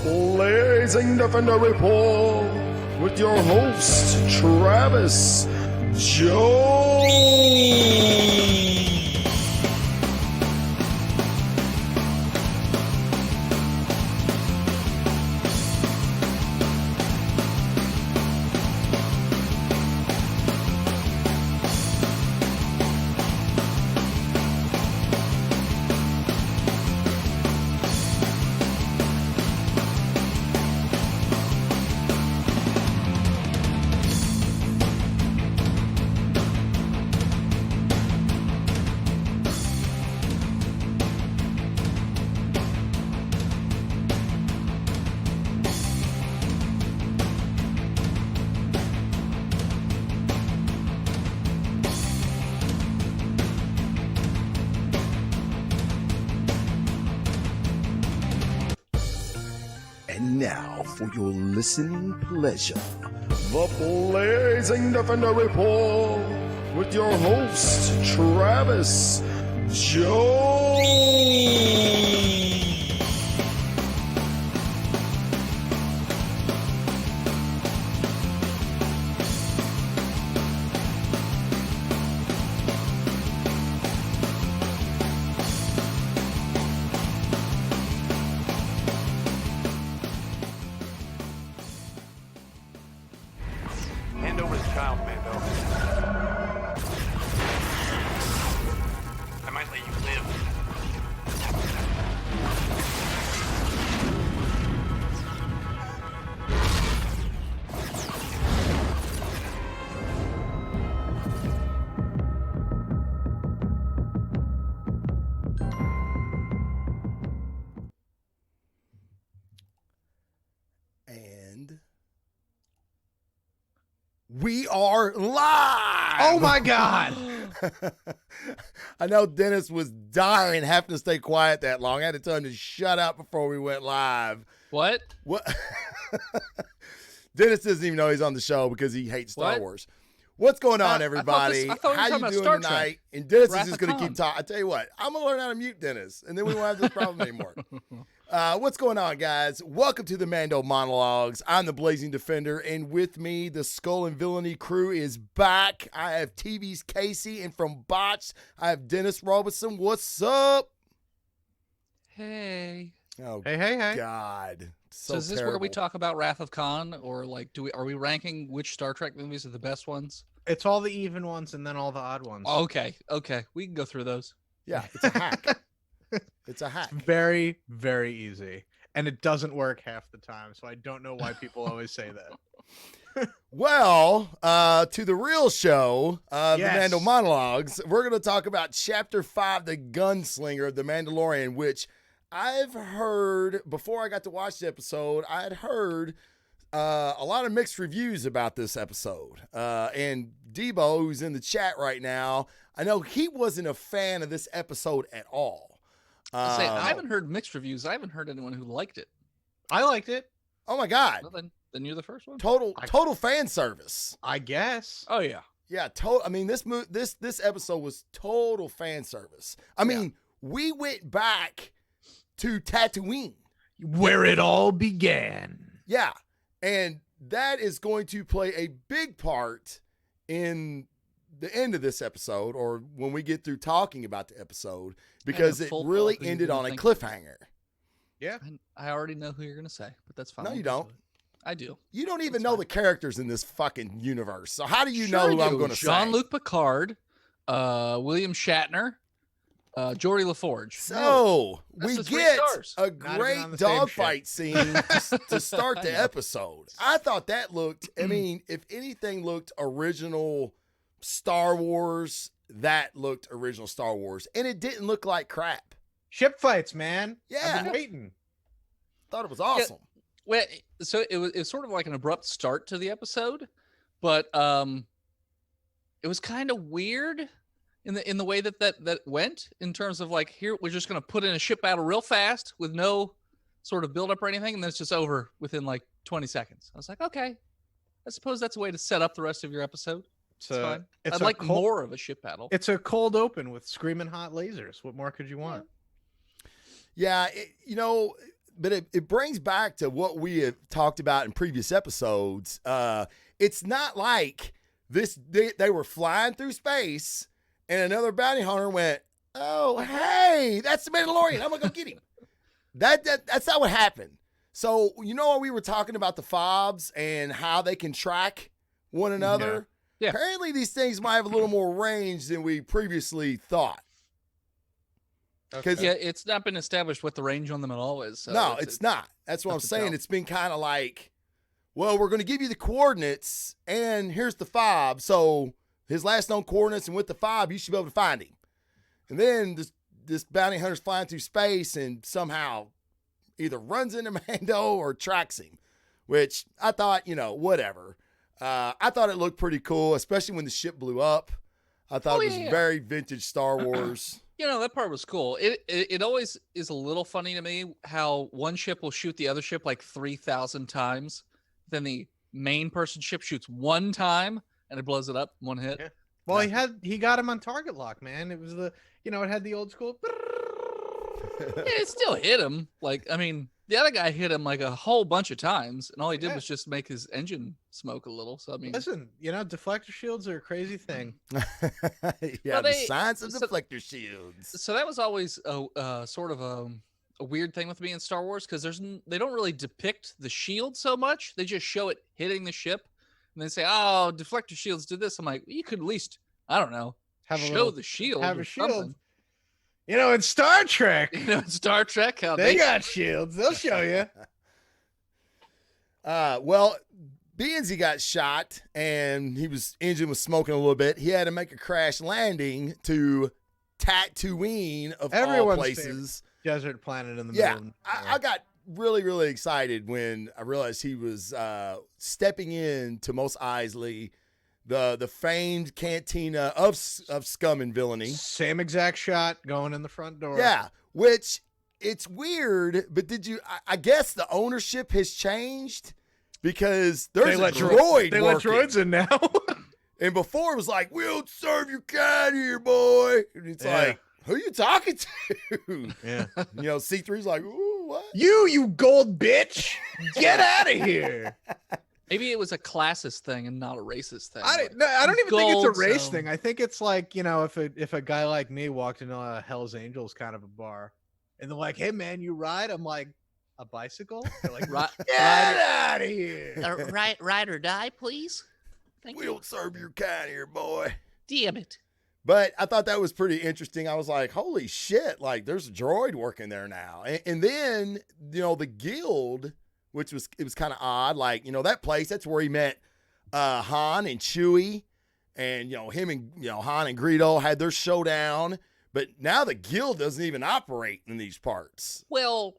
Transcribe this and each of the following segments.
Blazing Defender Report with your host, Travis Jones. And now, for your listening pleasure, the Blazing Defender Report with your host, Travis Jones. Hand over the child, Mando. I might let you live. And we are live. Oh my God. I know Dennis was dying having to stay quiet that long. I had to tell him to shut up before we went live. What? Dennis doesn't even know he's on the show because he hates Star Wars. What's going on, everybody? I thought we were How talking you about doing Star tonight? Trek. And Dennis is Wrath just of going to Khan. keep talking. I tell you what, I'm going to learn how to mute Dennis, and then we won't have this problem anymore. What's going on, guys? Welcome to the Mando Monologues. I'm the Blazing Defender, and with me, the Skull and Villainy crew is back. I have TV's Casey, and from Botched, I have Dennis Robinson. What's up? Hey. Oh, Hey. God. So is this terrible. where we talk about Wrath of Khan, or like, are we ranking which Star Trek movies are the best ones? It's all the even ones and then all the odd ones. Okay, we can go through those. Yeah, it's a hack. It's a hack. Very, very easy. And it doesn't work half the time. So I don't know why people always say that. Well, to the real show, the Yes. Mando Monologues, we're going to talk about Chapter 5, The Gunslinger of The Mandalorian, which I've heard, before I got to watch the episode, I had heard a lot of mixed reviews about this episode. And Debo, who's in the chat right now, I know he wasn't a fan of this episode at all. I haven't heard mixed reviews. I haven't heard anyone who liked it. I liked it. Oh, my God. Well, then you're the first one. Total fan service. I guess. Oh yeah. Yeah, I mean, this episode was total fan service. I mean, we went back to Tatooine. Where it all began. Yeah, and that is going to play a big part in the end of this episode, or when we get through talking about the episode, because it full really thought who you're ended gonna on a think. cliffhanger. Yeah. I already know who you're gonna say, but that's fine. No, you We'll don't. do it. I do. You don't even That's know fine. the characters in this fucking universe. So how do you Sure know I who I'm do. going to say? Jean-Luc Picard, William Shatner, Geordie LaForge. So That's we the three get stars. a even great on the same dogfight scene to start the I know. episode. I thought that looked, I mean, if anything looked original Star Wars, that looked original Star Wars. And it didn't look like crap. Ship fights, man. Yeah. I've been waiting. Thought it was awesome. Well, so it was sort of like an abrupt start to the episode, but it was kind of weird in the way that went, in terms of like, here we're just going to put in a ship battle real fast with no sort of build up or anything, and then it's just over within like 20 seconds. I was like, okay, I suppose that's a way to set up the rest of your episode. It's fine. it's I'd a like cold- more of a ship battle. It's a cold open with screaming hot lasers. What more could you want? Yeah, but it brings back to what we have talked about in previous episodes. It's not like they were flying through space and another bounty hunter went, "Oh, hey, that's the Mandalorian. I'm gonna go get him." That's not what happened. So you know what we were talking about the fobs and how they can track one another. Yeah. Apparently, these things might have a little more range than we previously thought. Yeah, it's not been established what the range on them at all is. So no, it's not. That's what I'm tough to saying. tell. It's been kind of like, well, we're going to give you the coordinates, and here's the fob. So his last known coordinates, and with the fob, you should be able to find him. And then this bounty hunter's flying through space and somehow either runs into Mando or tracks him, which I thought, whatever. I thought it looked pretty cool, especially when the ship blew up. I thought it was very vintage Star Wars. That part was cool. It always is a little funny to me how one ship will shoot the other ship like 3,000 times. Then the main person ship shoots one time and it blows it up one hit. Yeah. Well, he got him on target lock, man. It was it had the old school. It still hit him. The other guy hit him like a whole bunch of times, and all he did was just make his engine smoke a little. So listen, deflector shields are a crazy thing. The science of deflector shields. So that was always a sort of a weird thing with me in Star Wars because they don't really depict the shield so much. They just show it hitting the ship, and they say, "Oh, deflector shields did this." I'm like, you could at least, I don't know, show the shield. Have a shield. Something. In Star Trek. In Star Trek, how they got shields. They'll show you. Well, being he got shot and engine was smoking a little bit, he had to make a crash landing to Tatooine of all places. Desert planet in the middle. Yeah, I got really, really excited when I realized he was stepping in to Mos Eisley, the famed cantina of scum and villainy. Same exact shot going in the front door. Yeah, which it's weird, but I guess the ownership has changed because there's a droid. They let droids in now. And before it was like, "We'll serve your kind here, boy." And it's like, who you talking to? Yeah. C3's like, "Ooh, what? You gold bitch. Get out of here." Maybe it was a classist thing and not a racist thing. I don't even think it's a race thing. I think it's like, if a guy like me walked into a Hell's Angels kind of a bar and they're like, "Hey man, you ride?" I'm like, "A bicycle?" They're like, "Get out of here." Ride or die, please. We'll serve your kind here, boy. Damn it. But I thought that was pretty interesting. I was like, holy shit, like there's a droid working there now. And then, the guild, which was kind of odd. Like, that place, that's where he met Han and Chewie. And, him and, Han and Greedo had their showdown. But now the guild doesn't even operate in these parts. Well,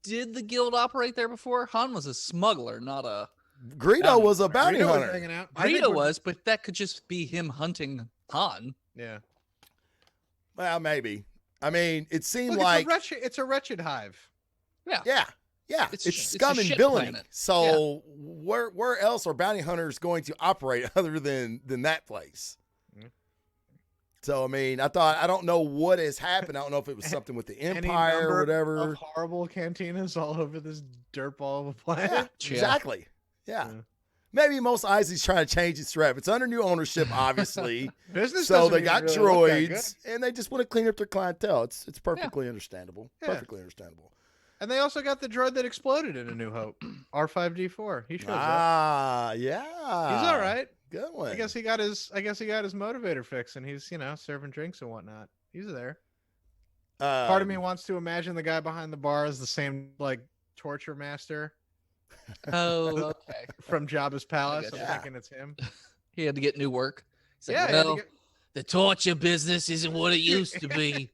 did the guild operate there before? Han was a smuggler, not a... Greedo was a bounty Greedo hunter. was hanging out. Greedo was, but that could just be him hunting Han. Yeah. Well, maybe. I mean, it seemed Look, like... It's a wretched hive. Yeah. Yeah, it's scum and villainy. Planet. So where else are bounty hunters going to operate other than that place? Mm-hmm. So, I mean, I don't know what has happened. I don't know if it was something with the Empire or whatever. Of horrible cantinas all over this dirtball of a planet. Yeah, exactly. Yeah. Maybe Mos Eisley's trying to change its rep. It's under new ownership, obviously. Business so they got really droids, and they just want to clean up their clientele. It's perfectly understandable. Yeah. Perfectly understandable. And they also got the droid that exploded in A New Hope, R5D4. He shows up. Yeah. He's all right. Good one. I guess he got his motivator fix, and he's serving drinks and whatnot. He's there. Part of me wants to imagine the guy behind the bar is the same torture master. Oh, okay. From Jabba's palace. I'm thinking it's him. He had to get new work. He's like, the torture business isn't what it used to be.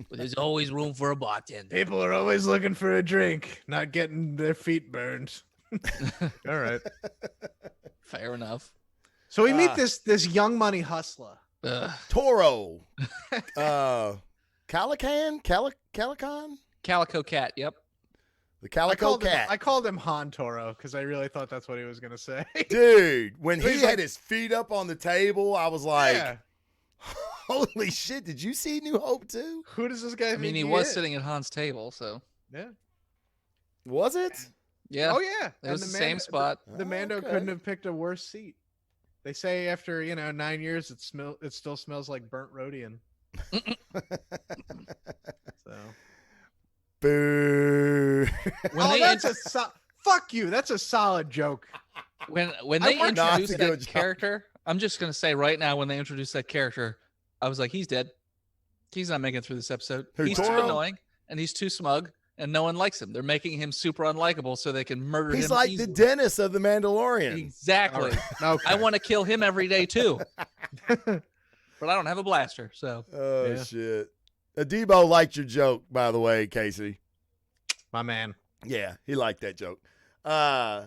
But there's always room for a bartender. People are always looking for a drink, not getting their feet burned. All right. Fair enough. So we meet this young money hustler. Toro. Calican? Calican? Calico Cat, yep. The Calico Cat. I called him Han Toro because I really thought that's what he was going to say. Dude, when he had his feet up on the table, I was like, holy shit, did you see New Hope too? Who does this guy think he was sitting at Han's table, so. Yeah. Was it? Yeah. Oh yeah, It was the same spot. The Mando Okay. couldn't have picked a worse seat. They say after 9 years, it still smells like burnt Rhodian. So. Boo. Fuck you. That's a solid joke. When I they worked- No, introduced it's a good that joke. character, I'm just gonna say right now, when they introduced that character, I was like, he's dead. He's not making it through this episode. Who, He's too Toro? annoying and he's too smug, and no one likes him. They're making him super unlikable so they can murder him. He's like easily. the Dennis of the Mandalorian. Exactly. Okay. I want to kill him every day too, but I don't have a blaster, so Oh Yeah. shit. Adebo liked your joke, by the way, Casey. My man. Yeah, he liked that joke.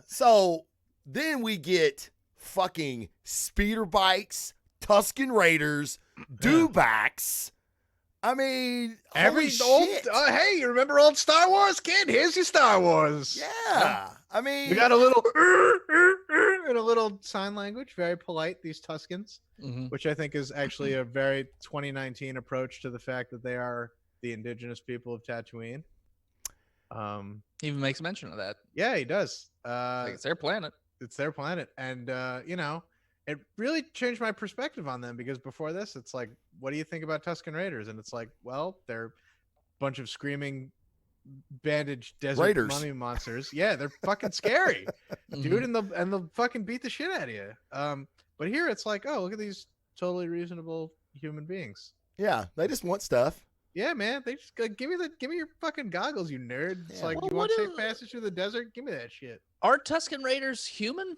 So then we get fucking speeder bikes, Tusken Raiders, dewbacks. I mean, holy shit. Hey, you remember old Star Wars, kid? Here's your Star Wars. Yeah. I mean, We got a little in a little sign language, very polite. These Tuskens, mhm. which I think is actually a very 2019 approach to the fact that they are the indigenous people of Tatooine. He even makes mention of that. Yeah, he does. Like, it's their planet. It's their planet, and it really changed my perspective on them, because before this, it's like, what do you think about Tusken Raiders? And it's like, well, they're a bunch of screaming, bandaged desert Raiders. mummy monsters. Yeah, they're fucking scary, Mhm. dude, and they'll fucking beat the shit out of you. But here it's like, oh, look at these totally reasonable human beings. yeah, they just want stuff. Yeah, man, they just give me your fucking goggles, you nerd. It's Yeah. like, Well, you want what safe is- passage through the desert? Give me that shit. Are Tusken Raiders human?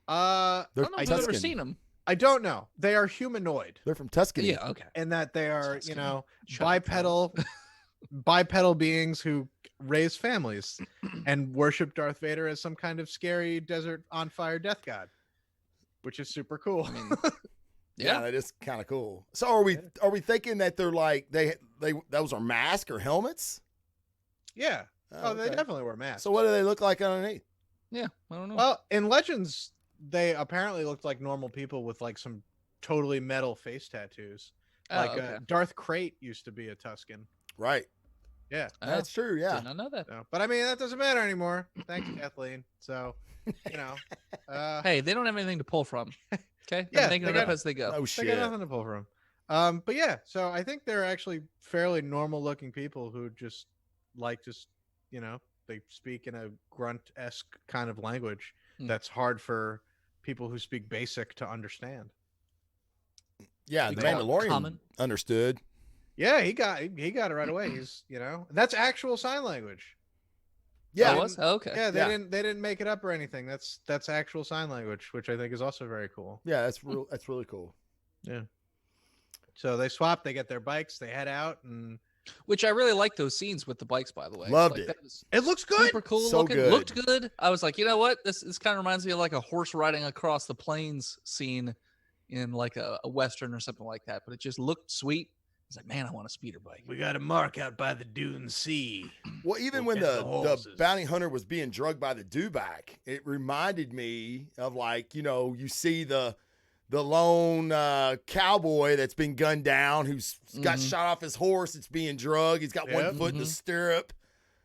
They're I don't know if I've ever Tusken. seen them. I don't know. They are humanoid. They're from Tuscany. Yeah, okay. In that they are, Tuscany. Shut up, bipedal beings who raise families and worship Darth Vader as some kind of scary desert on fire death god, which is super cool. I mean, Yeah, yeah. that is kind of cool. So are we thinking that they're like they those are masks or helmets? Yeah. Oh, they okay. definitely wear masks. So what do they look like underneath? Yeah, I don't know. Well, in Legends, they apparently looked like normal people with like some totally metal face tattoos. Oh, Like okay. Darth Crate used to be a Tusken. Right. Yeah. Oh, That's true. Yeah. Did not know that. So, but I mean, that doesn't matter anymore. Thanks, Kathleen. So, Hey, they don't have anything to pull from. Okay, Yeah, they're making they it up got- as they go. Oh they shit. got nothing to pull from. But yeah, so I think they're actually fairly normal looking people who just like to, they speak in a grunt-esque kind of language Hmm. that's hard for people who speak basic to understand. Yeah, You the call it Mandalorian common? understood. Yeah, he got it right away. He's, that's actual sign language. Yeah. Oh, it was? Oh, okay. Yeah, Yeah. they didn't make it up or anything. That's actual sign language, which I think is also very cool. Yeah, that's really cool. So they swap, they get their bikes, they head out, and Which I really like those scenes with the bikes, by the way. Loved Like, it. that was it looks good. super cool So looking. good. Looked good. I was like, you know what? This kind of reminds me of like a horse riding across the plains scene in like a Western or something like that. But it just looked sweet. I was like, man, I want a speeder bike. We got a mark out by the Dune Sea. Well, even We'll when get the the horses. bounty hunter was being drugged by the dewback, it reminded me of like, you see the lone cowboy that's been gunned down, who's got Mhm. shot off his horse. It's being drugged. He's got one Yep. foot in the Mhm. stirrup.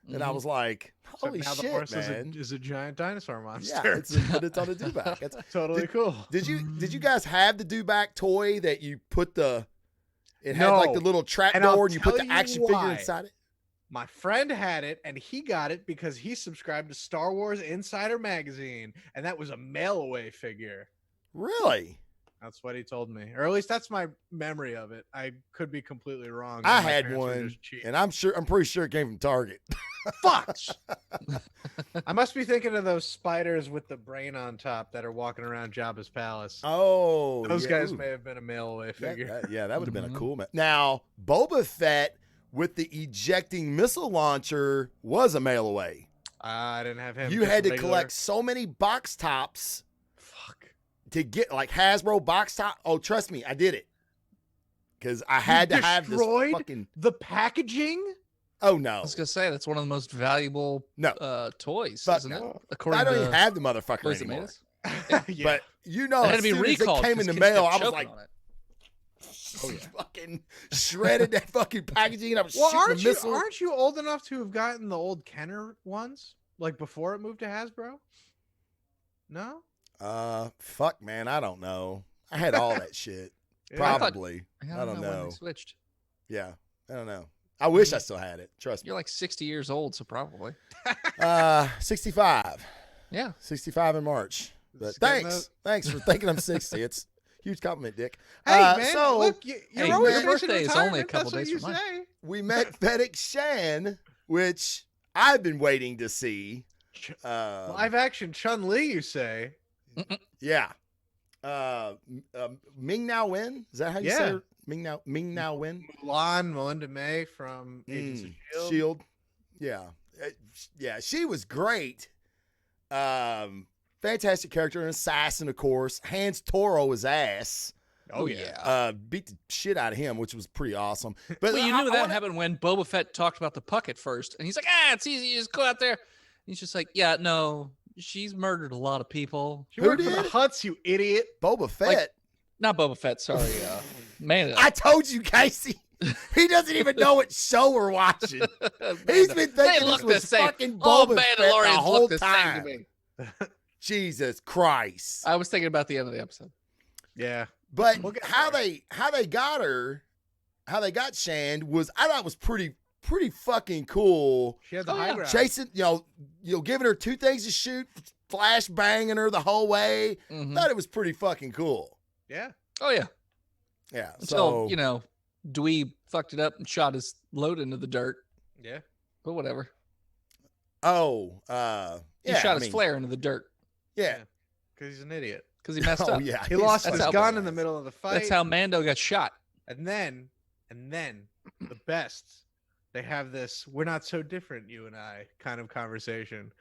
And I Mhm. was like, holy now shit, the horse man. is a giant dinosaur Yeah, monster. but it's on a dewback. That's, Totally cool. did you guys have the dewback toy that you put it had like the No. little trap And I'll door and you put tell the you action why. figure inside it? My friend had it, and he got it because he subscribed to Star Wars Insider magazine, and that was a mail away figure. Really? That's what he told me, or at least that's my memory of it. I could be completely wrong. I and my had parents were one, just cheating. and I'm pretty sure it came from Target. Fuck. I must be thinking of those spiders with the brain on top that are walking around Jabba's palace. Oh, Those yeah, guys ooh. may have been a mail away figure. That would have been a Mhm. cool man. Now, Boba Fett with the ejecting missile launcher was a mail away. I didn't have him. You just had to regular- collect so many box tops Fuck. to get like Hasbro box top. Oh, trust me, I did it because I had to have this destroyed fucking. The packaging. Oh I no, was gonna say that's one of the most valuable no, toys, Fuck isn't it? no. According I don't to even have the motherfucker toys that made anymore. us. Yeah. But It had as to be soon as recalled. it came in 'cause the kids mail, kept I was choking like, on it. Oh, yeah. Fucking shredded that fucking packaging. I was Well, shooting a missile. aren't you old enough to have gotten the old Kenner ones, like before it moved to Hasbro? No. Fuck, man, I don't know. I had all that shit. Yeah. Probably. I I don't when know. they switched. Yeah, I don't know. I wish I still had it. Trust me. You're like 60 years old, so probably. 65. Yeah. 65 in March. But Just getting thanks for thinking I'm 60. It's a huge compliment, Dick. Hey, man, so look, you're hey, always your facing birthday is only a retirement, couple that's days what from you mine. say. we met Fennec Shan, which I've been waiting to see. Live action Chun-Li, you say? Yeah. Ming Na Wen? Is that how you say Yeah. her? Ming Na Wen? Mulan, Melinda May from Agents of S.H.I.E.L.D. Shield. Yeah. Yeah, she was great. Fantastic character, an assassin, of course. Hans Toro his ass. Oh, yeah. Beat the shit out of him, which was pretty awesome. But Well, you I knew that wanna- happened when Boba Fett talked about the puck at first. And he's like, it's easy. You just go out there. And he's just like, yeah, no, she's murdered a lot of people. She Who worked for the did? Huts, you idiot. Boba Fett. Not Boba Fett, sorry. Man, I told you, Casey. He doesn't even know what show we're watching. He's been thinking this was fucking All Boba Fett the Mandalorians whole look the same time. to me. Jesus Christ. I was thinking about the end of the episode. Yeah. But We'll get how there. they got her, how they got Shand was, I thought was pretty fucking cool. She had the Oh, high yeah. ground. Chasing, giving her two things to shoot, flash banging her the whole way. Mhm. Thought it was pretty fucking cool. Yeah. Oh, yeah. Yeah. Until, So Dweeb fucked it up and shot his load into the dirt. Yeah. But whatever. He He shot his flare into the dirt Yeah. Because he's an idiot. because he messed Oh up. yeah. He lost that's his how- gun in the middle of the fight. That's how Mando got shot. And then the best, they have this "we're not so different, you and I" kind of conversation,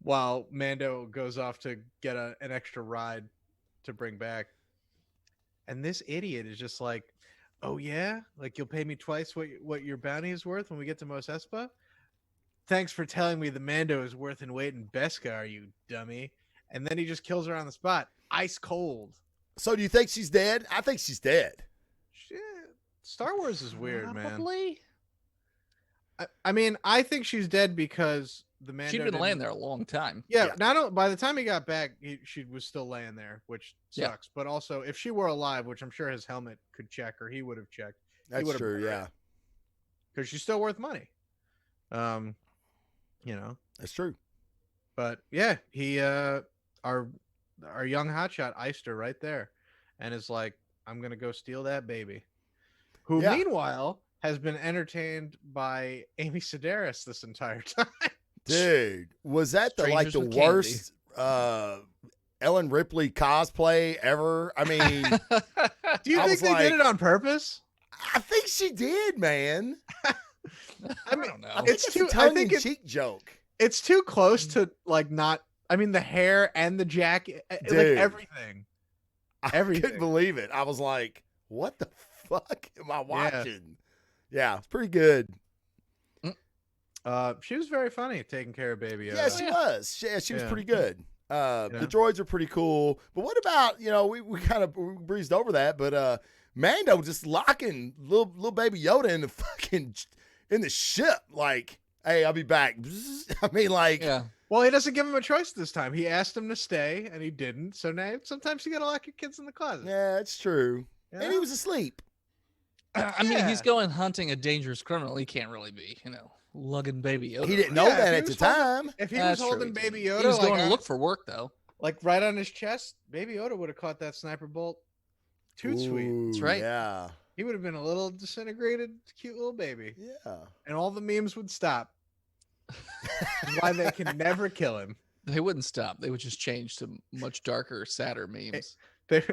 while Mando goes off to get an extra ride to bring back, and this idiot is just like, "Oh yeah, like you'll pay me twice what your bounty is worth when we get to Mos Espa. Thanks for telling me the Mando is worth in weight in Beskar, you dummy." And then he just kills her on the spot, ice cold. So do you think she's dead? I think she's dead. Shit. Star Wars is weird, man. Probably. I mean, I think she's dead because the Mando She'd been didn't- laying there a long time. Yeah, Yeah. not only, by the time he got back, she was still laying there, which Yeah. sucks. But also, if she were alive, which I'm sure his helmet could check, or he would have checked, That's would've true. been Yeah. because she's still worth money. That's true. But yeah, he our young hotshot iced her right there, and is like, "I'm gonna go steal that baby." Who Yeah. meanwhile has been entertained by Amy Sedaris this entire time. Dude, was that the Strangers the with candy. worst Ellen Ripley cosplay ever? I mean, Do you I think was they did like- it on purpose? I think she did, man. I don't know. I think It's it's too- a I think tongue-in-cheek joke. It's too close to like not. I mean, the hair and the jacket, like Dude. everything. I Everything. couldn't believe it. I was like, what the fuck am I watching? Yeah, it's pretty good. She was very funny taking care of Baby Yoda. Yeah, she was. She was Yeah. pretty good. Yeah. The droids are pretty cool. But what about, we kind of breezed over that, but Mando just locking little baby Yoda in the ship, like, hey, I'll be back. I mean, like, Yeah. Well, he doesn't give him a choice this time. He asked him to stay, and he didn't. So now sometimes you gotta lock your kids in the closet. yeah, it's true. You And know? he was asleep. I mean, Yeah. he's going hunting a dangerous criminal. He can't really be, lugging Baby Yoda. He didn't know Yeah, that if he at the was holding- time. If he That's was true, holding he Baby didn't. Yoda, He was going to on- look for work, though. like right on his chest, Baby Yoda would have caught that sniper bolt. Too sweet. Ooh, right. Yeah. He would have been a little disintegrated, cute little baby, Yeah. and all the memes would stop. Why they can never kill him. They wouldn't stop. They would just change to much darker, sadder memes. They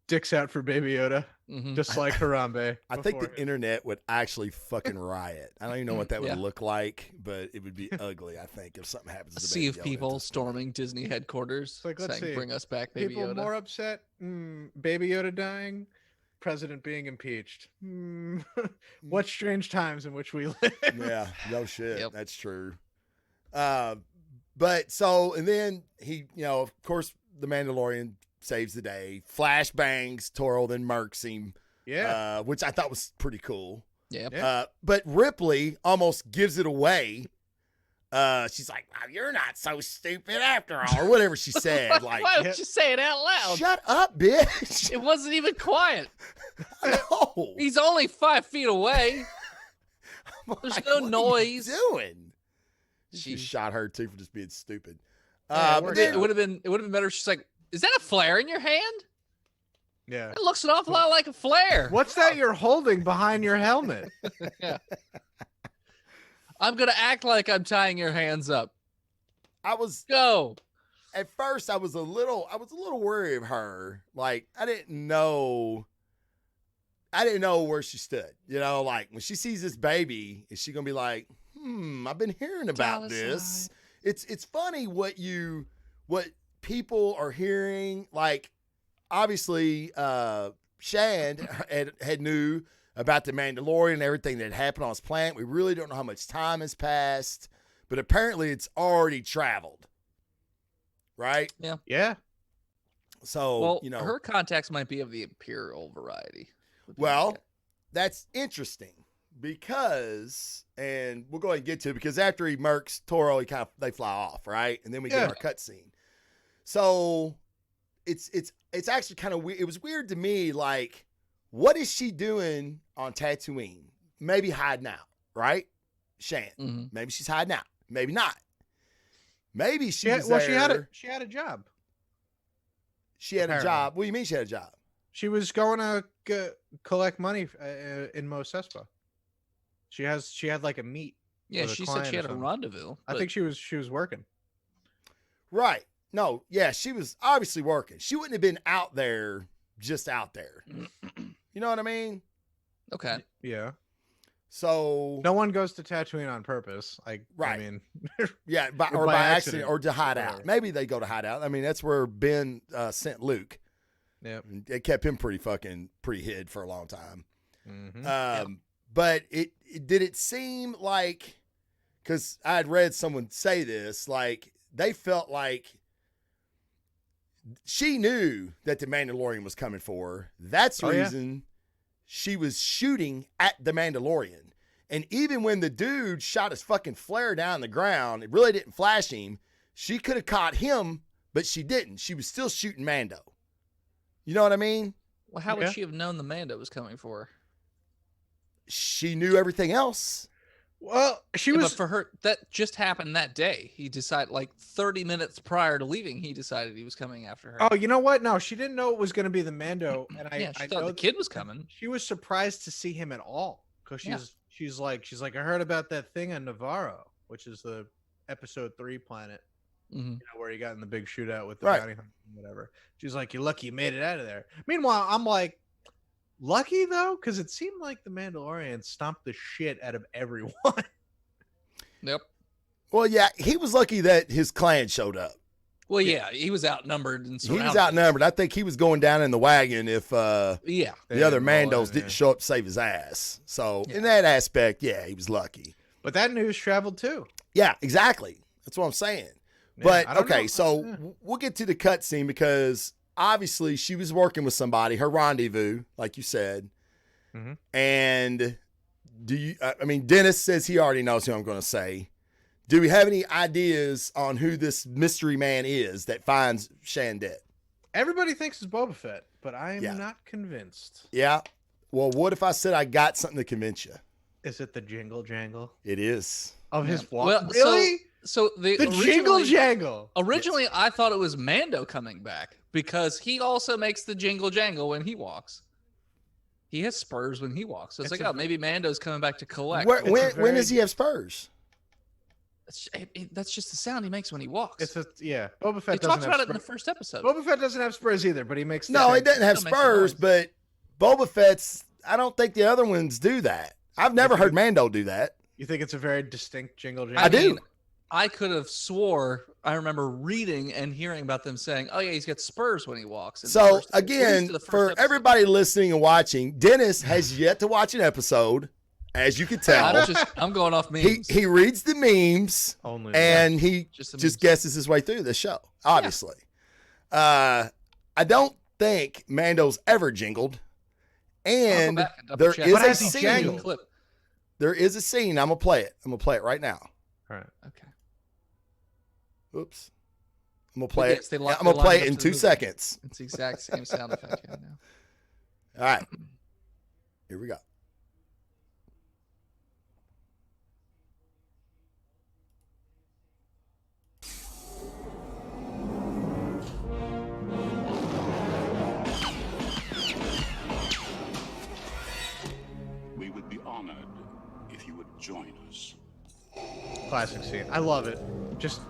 dicks out for Baby Yoda, Mhm. just like Harambe. I think the before- internet would actually fucking riot. I don't even know what that would Yeah. look like, but it would be ugly, I think, if something happens A to sea Baby of Yoda. people storming Disney headquarters, like, let's saying, see. "Bring us back, Baby people Yoda." more upset. Baby Yoda dying, president being impeached. What strange times in which we live. Yeah, no shit. Yep. That's true. But so, and then he, of course, the Mandalorian saves the day. Flashbangs, Toro then murks him. Yeah. which I thought was pretty cool. Yeah. But Ripley almost gives it away. She's like, "Wow, you're not so stupid after all," or whatever she said. Like, why would you say it out loud? shut up, bitch. It wasn't even quiet. No. He's only 5 feet away. There's no What noise. Are you doing? She Jeez. shot her too for just being stupid. Yeah, But It then, would have been better if she's like, "Is that a flare in your hand? Yeah. It looks an awful lot like a flare." What's that you're holding behind your helmet? I'm gonna act like I'm tying your hands up. I was Go. at first I was a little worried of her. Like I didn't know where she stood. You know, like when she sees this baby, is she gonna be like, I've been hearing about this. It's funny what people are hearing. Like obviously Shand had knew about the Mandalorian and everything that had happened on his planet. We really don't know how much time has passed, but apparently it's already traveled. Right? Yeah. So, Well, you know, her contacts might be of the Imperial variety. well, that's interesting because, and we'll go ahead and get to it because after he murks Toro, they fly off, right? And then we get our cutscene. So it's actually kind of weird. It was weird to me, like, what is she doing on Tatooine? Maybe hiding out, right? Shan. Mhm. Maybe she's hiding out. Maybe not. Maybe she was Well, there. she had a job. She had a apparently. job. What do you mean she had a job? She was going to collect money in Mos Espa. She had like a meet. Yeah, with a she said client she or had a something. rendezvous. I think she was working. Right. No, yeah, she was obviously working. She wouldn't have been out there, just out there. You know what I mean? Okay. Yeah. So No one goes to Tatooine on purpose. I Right. mean, yeah, by or by accident accident, or to hide whatever. out. Maybe they go to hide out. I mean, that's where Ben sent Luke. yeah. It kept him pretty hid for a long time. Mm-hmm. But it did it seem like, because I had read someone say this, like they felt like she knew that the Mandalorian was coming for her. That's the reason she was shooting at the Mandalorian. And even when the dude shot his fucking flare down the ground, it really didn't flash him. She could have caught him, but she didn't. She was still shooting Mando. You know what I mean? Well, how would Yeah. she have known the Mando was coming for her? She knew everything else. Well, she Yeah, was. but for her, that just happened that day. He decided, like 30 minutes prior to leaving, he decided he was coming after her. Oh, you know what? No, she didn't know it was going to be the Mando, and yeah, she I thought know the kid was coming. She was surprised to see him at all because Yeah. she's like I heard about that thing on Navarro, which is the episode 3 planet, Mhm. where he got in the big shootout with the Right. bounty hunter and whatever. She's like, "You're lucky you made it out of there." Meanwhile, I'm like, lucky though, because it seemed like the Mandalorian stomped the shit out of everyone. Yep. Well, yeah, he was lucky that his clan showed up. Well, yeah, he was outnumbered and He surrounded. was outnumbered. I think he was going down in the wagon if Yeah. the other didn't roll in Mandos there. didn't show up to save his ass. So Yeah. in that aspect, yeah, he was lucky. But that news traveled too. Yeah, exactly. That's what I'm saying. Yeah, But I don't okay, know. so Yeah. we'll get to the cutscene because obviously she was working with somebody, her rendezvous, like you said. Mhm. And do you? I mean, Dennis says he already knows who I'm going to say. Do we have any ideas on who this mystery man is that finds Shan dead? Everybody thinks it's Boba Fett, but I am Yeah. not convinced. Yeah. Well, what if I said I got something to convince you? Is it the jingle jangle It is. of his Yeah. walk? Well, Really? So the jingle originally- jangle. Originally, I thought it was Mando coming back because he also makes the jingle jangle when he walks. He has spurs when he walks. So it's It's like, a- oh, maybe Mando's coming back to collect. When very- does he have spurs? That's just the sound he makes when he walks. It's a yeah. Boba He Fett talks doesn't about have it in the spurs. first episode. Boba Fett doesn't have spurs either, but he makes. No, the he doesn't have Still makes spurs, noise. but Boba Fett's, I don't think the other ones do that. I've never heard Mando do that. You think it's a very distinct jingle jangle? I do. mean, I could have swore I remember reading and hearing about them saying, "Oh yeah, he's got spurs when he walks." in the So first- at least again, to the first for episode. everybody listening and watching, Dennis has yet to watch an episode, as you can tell. I'm going off he memes. he reads the memes Only and he Just the just memes. guesses his way through the show. Obviously, I don't think Mando's ever jingled, And back and double there check. is But a has he scene. jangled? Clip. There is a scene. I'm gonna play it. I'm gonna play it right now. All right. Okay. Oops. I'm gonna play Yes, it. they I'm gonna play lined it up in to the 2 movie. seconds. It's the exact same sound effect. Yeah, I know. All right. Here we go. We would be honored if you would join us. Classic scene. I love it. Just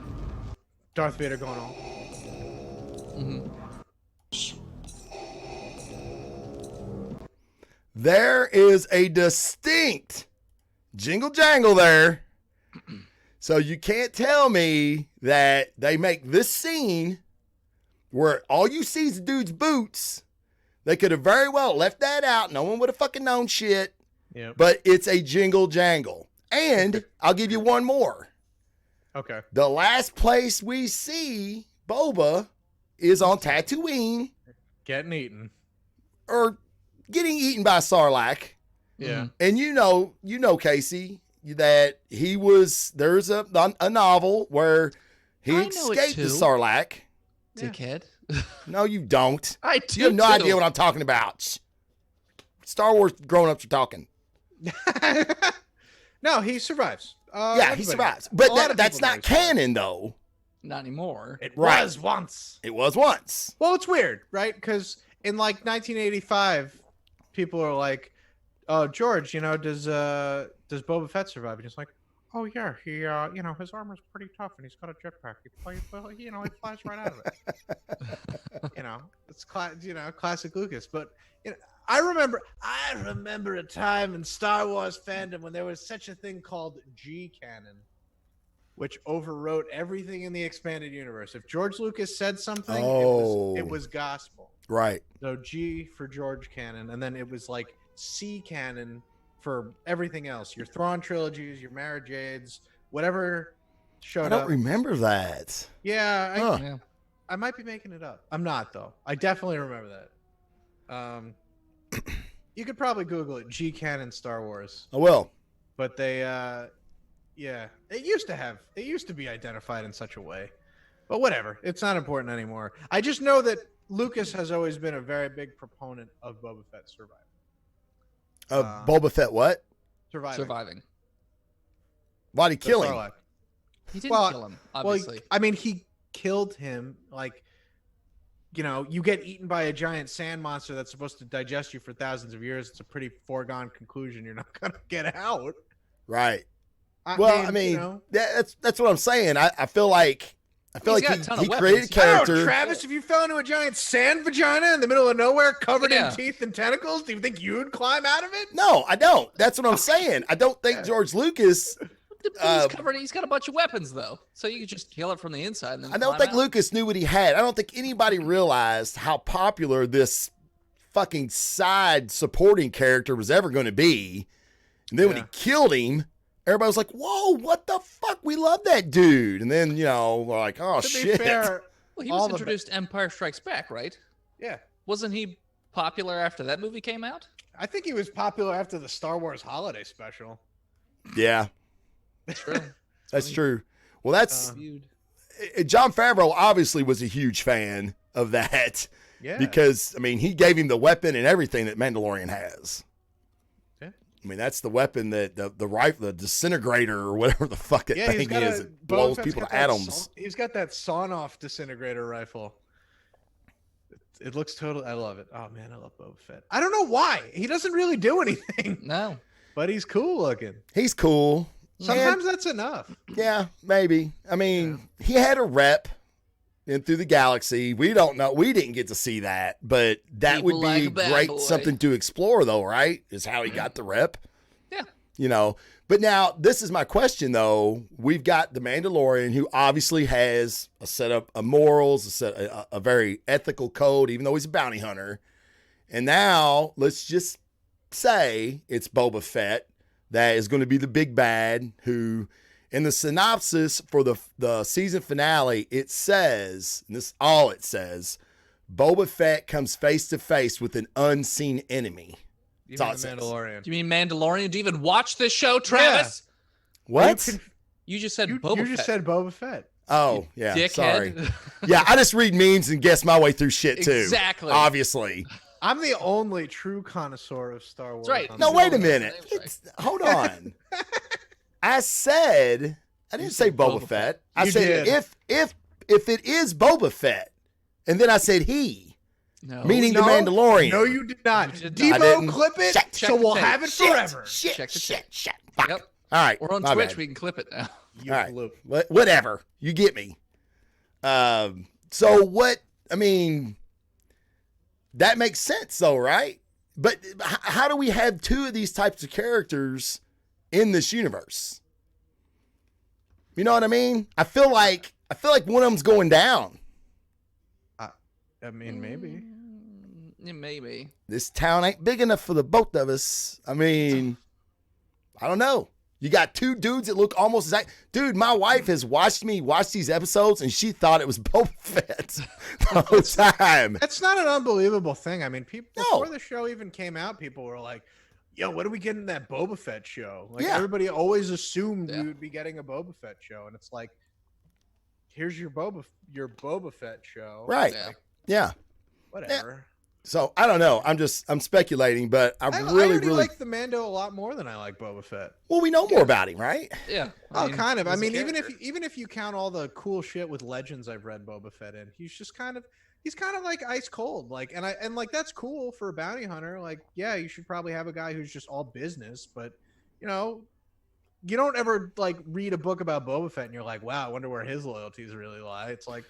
Darth Vader going on. There is a distinct jingle jangle there. So you can't tell me that they make this scene where all you see is the dude's boots. They could have very well left that out. No one would have fucking known shit. Yeah. But it's a jingle jangle. And I'll give you one more. Okay. The last place we see Boba is on Tatooine, Getting eaten. or getting eaten by Sarlacc. Yeah. And you know, Casey, that there's a novel where he I know it escaped the too. Sarlacc. Dickhead. No, you don't. I do. You have no too. idea what I'm talking about. Star Wars grown-ups are talking. No, he survives. Yeah, he everybody survives. does. But A lot of that's people not know he survives. canon, though. Not anymore. It Right. was once. It was once. Well, it's weird, right? Because in like 1985, people are like, "Oh, George, does Boba Fett survive?" And he's like, "Oh yeah, he his armor's pretty tough, and he's got a jetpack. He flies right out of it." It's classic Lucas. But I remember a time in Star Wars fandom when there was such a thing called G canon, which overwrote everything in the expanded universe. If George Lucas said something, it was gospel. Right. So G for George canon, and then it was like C canon for everything else. Your Thrawn trilogies, your Mara Jades, whatever showed I don't up. remember that. Yeah, Huh. Yeah. I might be making it up. I'm not though. I definitely remember that. You could probably Google it, G canon Star Wars. I will. But they yeah, it used to be identified in such a way. But whatever, it's not important anymore. I just know that Lucas has always been a very big proponent of Boba Fett surviving. Boba Fett what? Surviving. Why'd he kill him? Sarlacc. He didn't Well, kill him, obviously. Well, I mean, he killed him. Like, you get eaten by a giant sand monster that's supposed to digest you for thousands of years. It's a pretty foregone conclusion. You're not gonna get out. Right. I Well, mean, that's what I'm saying. I feel like He's got a ton of he weapons. created a I I don't know, character. Travis, if you fell into a giant sand vagina in the middle of nowhere covered Yeah. in teeth and tentacles, do you think you'd climb out of it? No, I don't. That's what I'm saying. I don't think George Lucas. He's got a bunch of weapons though, so you could just kill it from the inside. And then I don't climb think out. Lucas knew what he had. I don't think anybody realized how popular this fucking side supporting character was ever going to be. And then when he Yeah. killed him, everybody was like, "Whoa, what the fuck? We love that dude." And then we're like, "Oh To be shit." fair, Well, he all was the- introduced to Empire Strikes Back, right? yeah. Wasn't he popular after that movie came out? I think he was popular after the Star Wars holiday special. Yeah, True. that's true. Well, that's Viewed. John Favreau obviously was a huge fan of that Yeah. because he gave him the weapon and everything that Mandalorian has. Yeah. That's the weapon that the rifle, the disintegrator or whatever the fuck that Yeah, he's thing got is. a It blows Boba Fett's people got to that atoms. he's got that sawn-off disintegrator rifle. It looks totally. I love it. Oh man, I love Boba Fett. I don't know why he doesn't really do anything, No. but he's cool looking. He's cool. Sometimes that's enough. Yeah, maybe. He had a rep in through the galaxy. We don't know. We didn't get to see that, but that People would be like a bad great boy. something to explore, though, right? Is how he got the rep. Yeah. But now this is my question, though. We've got the Mandalorian, who obviously has a set of morals, a very ethical code, even though he's a bounty hunter. And now let's just say it's Boba Fett that is going to be the big bad who, in the synopsis for the season finale, it says, and this is all it says, Boba Fett comes face to face with an unseen enemy. You That's all mean it the says. Mandalorian? Do you mean Mandalorian? Do you even watch this show, Travis? What? You just said You Boba Fett. just said Boba Fett. Oh, yeah. Dickhead. Sorry. Yeah, I just read memes and guess my way through shit too. Exactly. Obviously. I'm the only true connoisseur of Star Wars. That's right. on No, this wait a show. minute. Hold on. I didn't say Boba Fett. I You said did. if it is Boba Fett, and then I said he, No. meaning No, the Mandalorian. No, you did not. You did not. I Debo, didn't. clip it, Check so the we'll tape. have it Shit, forever. Shit, Check the shit, tape. shit. Fuck. Yep. All right. Or on my Twitch, bad. we can clip it now. You All right. loop. Whatever. You get me. So what? I mean, that makes sense, though, right? But how do we have two of these types of characters in this universe? You know what I mean? I feel like one of them's going down. I mean, maybe. Yeah, maybe. This town ain't big enough for the both of us. I mean, I don't know. You got two dudes that look almost exact. Dude, my wife has watched me watch these episodes, and she thought it was Boba Fett the whole time. That's not an unbelievable thing. I mean, people No. before the show even came out, people were like, "Yo, what are we getting in that Boba Fett show?" Like Yeah. everybody always assumed Yeah. we would be getting a Boba Fett show, and it's like, here's your Boba Fett show, Right. Yeah. Yeah. Whatever. So I don't know. I'm speculating, but I I really already like the Mando a lot more than I like Boba Fett. well, we know more about him, right? Yeah. Oh, kind of. I he's a mean, character. even if you count all the cool shit with Legends I've read Boba Fett in, he's kind of like ice cold. Like, and like that's cool for a bounty hunter. Like, yeah, you should probably have a guy who's just all business, but you know, you don't ever like read a book about Boba Fett and you're like, wow, I wonder where his loyalties really lie. It's like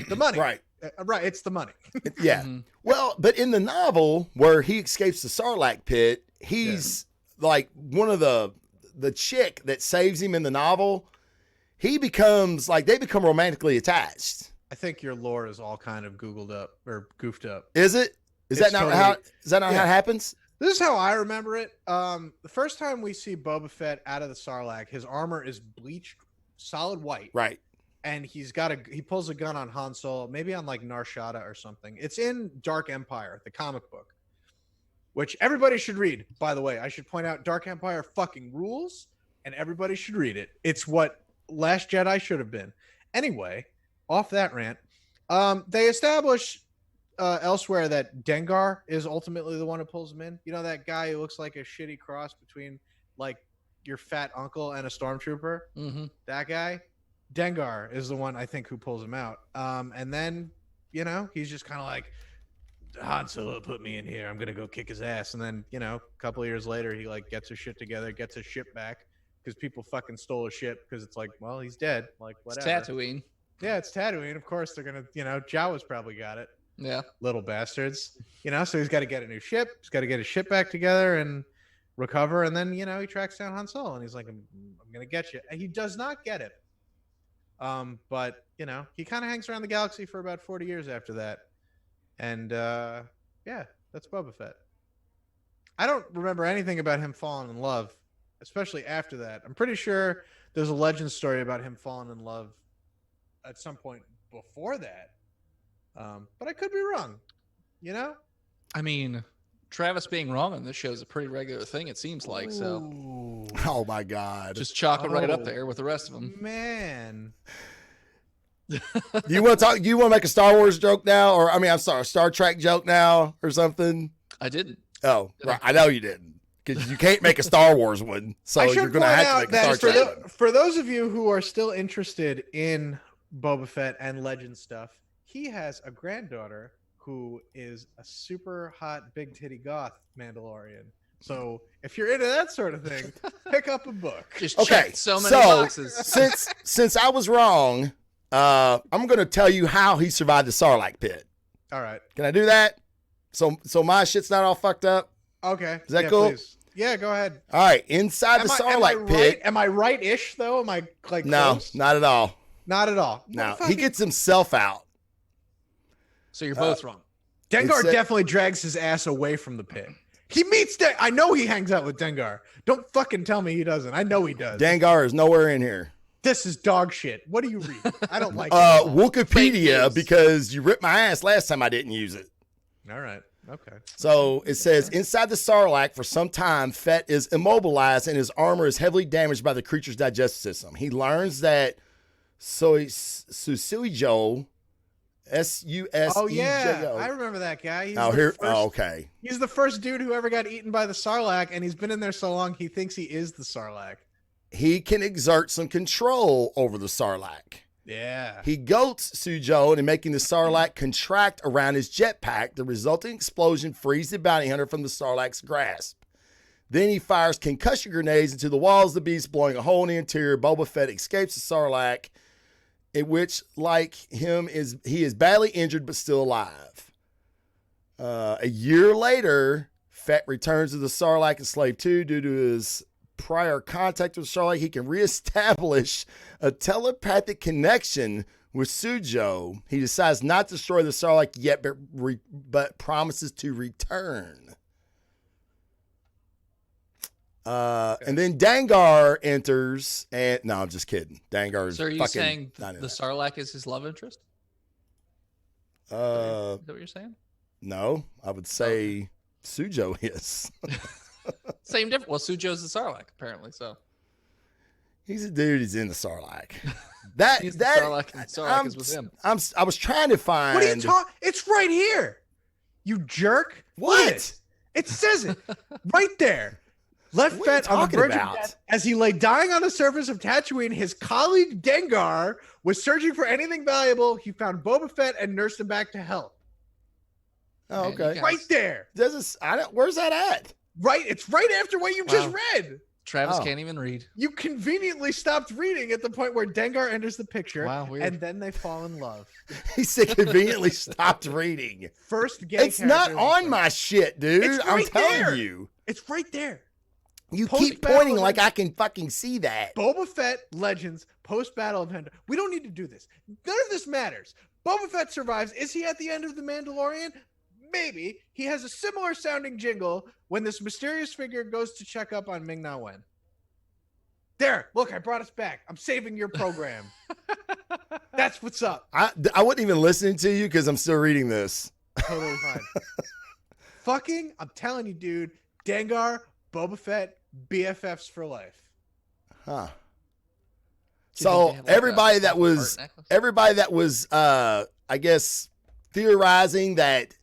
the money, Right. Right. It's the money. Yeah. Mhm. Well, but in the novel where he escapes the Sarlacc pit, he's like one of the chick that saves him in the novel. He becomes like they become romantically attached. I think your lore is all kind of googled up or goofed up. Is it? Is It's that not totally- how? Is that not how Yeah. it happens? This is how I remember it. The first time we see Boba Fett out of the Sarlacc, his armor is bleached solid white, Right. and he pulls a gun on Han Solo, maybe on like Nar Shaddaa or something. It's in Dark Empire, the comic book, which everybody should read. By the way, I should point out Dark Empire fucking rules, and everybody should read it. It's what Last Jedi should have been. Anyway, off that rant, they establish elsewhere that Dengar is ultimately the one who pulls him in. You know, that guy who looks like a shitty cross between like your fat uncle and a stormtrooper. Mhm. That guy, Dengar, is the one I think who pulls him out. And then, you know, he's just kind of like, Han Solo put me in here. I'm gonna go kick his ass. And then, you know, a couple of years later, he like gets his shit together, gets his ship back because people fucking stole his ship because it's like, well, he's dead. Like It's whatever. Tatooine. Yeah, it's Tatooine. Of course, they're gonna, you know, Jawa's probably got it. Yeah. Little bastards, you know. So he's got to get a new ship. He's got to get his ship back together and recover. And then, you know, he tracks down Han Solo and he's like, I'm gonna get you. And he does not get it. But you know, he kind of hangs around the galaxy for about 40 years after that. And yeah, that's Boba Fett. I don't remember anything about him falling in love, especially after that. I'm pretty sure there's a legend story about him falling in love at some point before that. But I could be wrong, you know? I mean, Travis being wrong on this show is a pretty regular thing, it seems like. So Ooh. Oh my God. just chalk it right up Oh. there with the rest of them. Man. You want to talk? You want to make a Star Wars joke now, or I mean, I'm sorry, a Star Trek joke now, or something? I didn't. Oh, right. I know you didn't, because you can't make a Star Wars one, so I you're should going to point have to out make a that Star Trek one. for those of you who are still interested in Boba Fett and Legend stuff, he has a granddaughter who is a super hot big titty goth Mandalorian. So if you're into that sort of thing, pick up a book. Just Okay, checked so many so boxes. since I was wrong, I'm going to tell you how he survived the Sarlacc pit. All right. Can I do that? So my shit's not all fucked up. Okay. Is that cool? Please. Yeah, go ahead. All right, inside the am Sarlacc I pit. right? Am I right-ish though? Am I like No, close? not at all. Not at all. No, Motherfucker. he gets himself out. So you're both wrong. Dengar It's a- definitely drags his ass away from the pit. He meets I know he hangs out with Dengar. Don't fucking tell me he doesn't. I know he does. Dengar is nowhere in here. This is dog shit. What do you read? I don't like it. Wikipedia, news. because you ripped my ass last time I didn't use it. All right. Okay. So it says, inside the Sarlacc, for some time, Fett is immobilized and his armor is heavily damaged by the creature's digestive system. He learns that Susuijo, S-U-S-E-J-O. Oh yeah, I remember that guy. He's okay. He's the first dude who ever got eaten by the Sarlacc, and he's been in there so long he thinks he is the Sarlacc. He can exert some control over the Sarlacc. Yeah. He goats Sujo into making the Sarlacc contract around his jetpack. The resulting explosion frees the bounty hunter from the Sarlacc's grasp. Then he fires concussion grenades into the walls of the beast, blowing a hole in the interior. Boba Fett escapes the Sarlacc, in which, like him, he is badly injured but still alive. A year later, Fett returns to the Sarlacc in Slave 2 due to his prior contact with Sarlacc. He can reestablish a telepathic connection with Sujo. He decides not to destroy the Sarlacc yet, but promises to return. And then Dangar enters, and no, I'm just kidding. Dangar is. So are you fucking saying not in the that. Sarlacc is his love interest? Is that what you're saying? No, I would say Sujo is. Same difference. Well, Sujo's the Sarlacc, apparently. So He's a dude. He's in the Sarlacc. he's the Sarlacc, and Sarlacc is with him. I was trying to find. What are you talking? It's right here. You jerk. What? Look at it. It says it right there. Left What are you Fett on the talking verge about? of death as he lay dying on the surface of Tatooine. His colleague Dengar was searching for anything valuable. He found Boba Fett and nursed him back to health. Oh, Man, you okay. guys- Right there. Where's that at? Right. It's right after what you just Wow. read. Travis Oh. can't even read. You conveniently stopped reading at the point where Dengar enters the picture. Wow, weird. And then they fall in love. He said conveniently stopped reading. First gay It's not character in the on book. my shit, dude. It's I'm right telling there. you. It's right there. You Post keep battle pointing event. like I can fucking see that. Boba Fett Legends post-battle event. We don't need to do this. None of this matters. Boba Fett survives. Is he at the end of The Mandalorian? Maybe. He has a similar sounding jingle when this mysterious figure goes to check up on Ming-Na Wen. There, look, I brought us back. I'm saving your program. That's what's up. I wasn't even listening to you because I'm still reading this. Totally fine. Fucking, I'm telling you, dude, Dengar, Boba Fett, BFFs for life. Huh. Do you think So they have, like, everybody a that was heart necklace? I guess theorizing that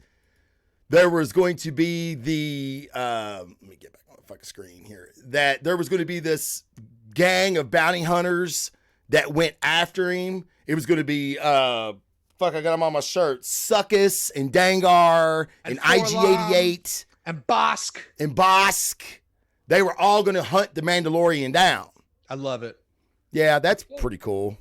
there was going to be the let me get back on the fucking screen here, that there was going to be this gang of bounty hunters that went after him. It was going to be I got him on my shirt, Suckus and Dangar and Forlong. IG-88 And Bosk. and Bosk. They were all going to hunt the Mandalorian down. I love it. Yeah, that's pretty cool.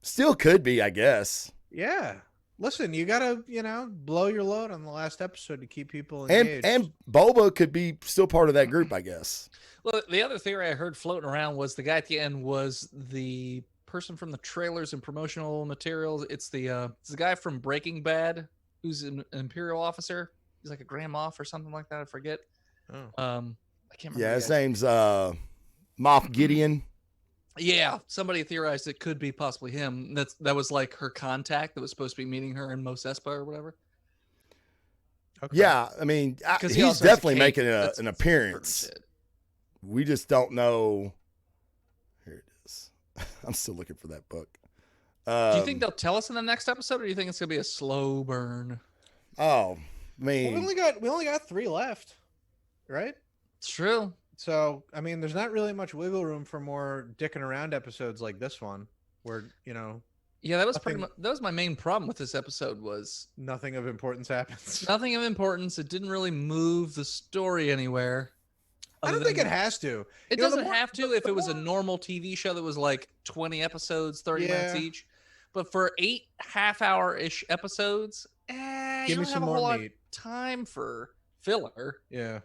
Still could be, I guess. Yeah. Listen, you gotta, blow your load on the last episode to keep people engaged. And Boba could be still part of that group, I guess. Well, the other theory I heard floating around was the guy at the end was the person from the trailers and promotional materials. It's the guy from Breaking Bad who's an Imperial officer. He's like a Grand Moff or something like that. I forget. Oh. I can't remember. Yeah, the his guy's- name's Moff Gideon. Yeah, somebody theorized it could be possibly him. That was like her contact that was supposed to be meeting her in Mos Espa or whatever. Okay. Yeah, I mean, 'Cause he he's also has a definitely cape making that's an certain appearance. shit. We just don't know. Here it is. I'm still looking for that book. Do you think they'll tell us in the next episode, or do you think it's gonna be a slow burn? Oh, I Well, mean, we only got 3 left, right? It's true. So, I mean, there's not really much wiggle room for more dicking around episodes like this one, where Yeah, that was pretty Nothing- much that was my main problem with this episode was nothing of importance happens. nothing of importance. It didn't really move the story anywhere. I other don't think than- it has to. It You know, the doesn't more- have to if it was a normal TV show that was like 20 episodes, 30 minutes Yeah. each. But for 8 half-hour-ish episodes, you Give don't me have some a whole more lot meat. of time for filler. Yeah.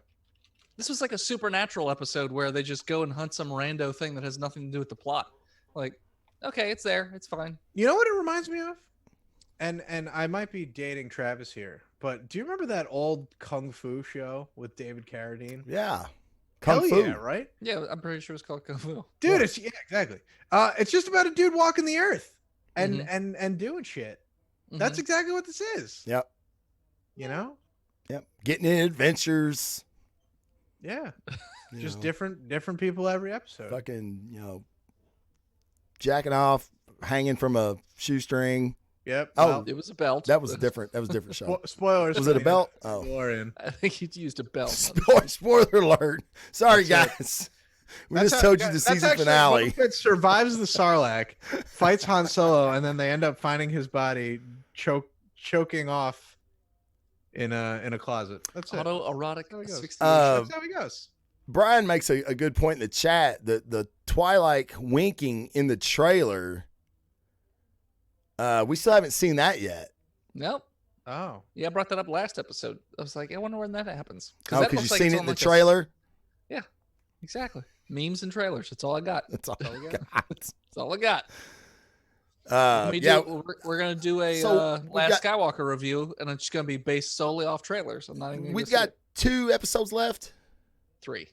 This was like a supernatural episode where they just go and hunt some rando thing that has nothing to do with the plot. Like, okay, it's there, it's fine. You know what it reminds me of? And I might be dating Travis here, but do you remember that old Kung Fu show with David Carradine? yeah. Kung Hell Fu. yeah, right? Yeah, I'm pretty sure it's called Kung Fu. Dude, Yeah. exactly. It's just about a dude walking the earth and doing shit. That's Mhm. exactly what this is. Yep. You know? Yep. Getting in adventures. Yeah. you Just know, different people every episode. fucking, jacking off, hanging from a shoestring. Yep. Oh, well, It was a belt. That was a different show. spoilers. Was it a for belt? Oh. Mandalorian. I think he used a belt. Spoiler alert. Sorry, That's guys. We just told you the season actually, finale. Boba Fett survives the Sarlacc, fights Han Solo, and then they end up finding his body choking off in a closet. That's it. Autoerotic That's how he goes. asphyxiation. That's how he goes. Brian makes a good point in the chat that the Twilight winking in the trailer, we still haven't seen that yet. Nope. Oh. Yeah, I brought that up last episode. I was like, I wonder when that happens. Oh, that because looks you've like seen it's it on in the like a- trailer? Yeah, exactly. Memes and trailers. That's all I got. That's all That's all I I got. got. That's all I got. Yeah, We're gonna do a So, we Last got- Skywalker review, and it's gonna be based solely off trailers. I'm not even. Gonna we've go see got it. 2 episodes left. 3.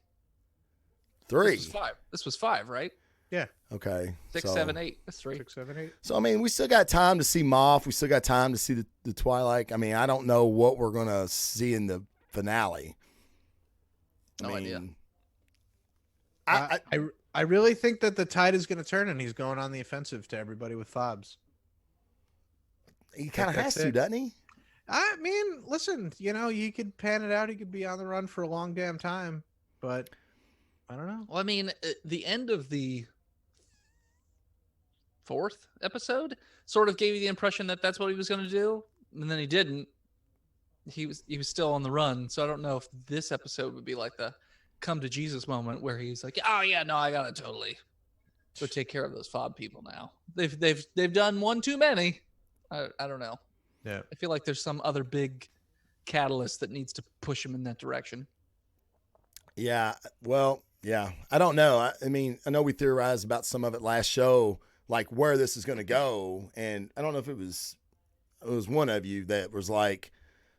3. This was 5. This was 5, right? Okay. 6, so, 7, 8. That's 3. 6, 7, 8. So, I mean, we still got time to see Moff. We still got time to see the Twilight. I mean, I don't know what we're going to see in the finale. No idea. I really think that the tide is going to turn, and he's going on the offensive to everybody with fobs. He kind of has that's to, it. doesn't he? I mean, listen, you could pan it out. He could be on the run for a long damn time, but I don't know. Well, I mean, the end of the 4th episode sort of gave you the impression that that's what he was going to do, and then he didn't. He was still on the run, so I don't know if this episode would be like the come to Jesus moment where he's like, "Oh yeah, no, I gotta totally go take care of those fob people now. They've done one too many." I don't know. Yeah. I feel like there's some other big catalyst that needs to push him in that direction. Yeah. Well, yeah. I don't know. I mean, I know we theorized about some of it last show, like where this is going to go. And I don't know if it was one of you that was like,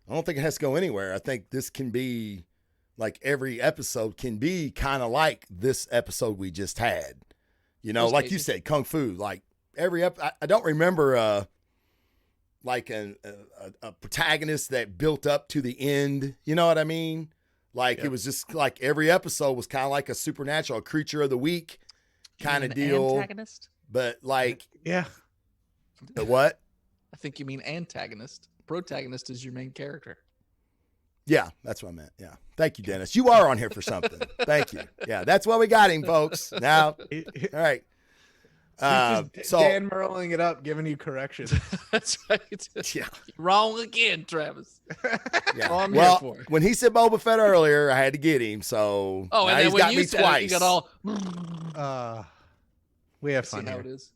I don't think it has to go anywhere. I think this can be like every episode can be kind of like this episode we just had, Most like you cases. said, Kung Fu, like every I don't remember, like a protagonist that built up to the end. You know what I mean? Like Yep. it was just like every episode was kind of like a supernatural, a creature of the week kind of An deal. Antagonist? But like Yeah. the what? I think you mean antagonist. Protagonist is your main character. Yeah, that's what I meant. Yeah. Thank you, Dennis. You are on here for something. Thank you. Yeah, that's what we got him, folks. Now, all right. So Dan Merling it up, giving you corrections. That's right. yeah. Wrong again, Travis. Yeah. All I'm here Well, for. when he said Boba Fett earlier, I had to get him. So Oh, now and then he's when got you me said twice. it, you got all. We have See fun how here. it is.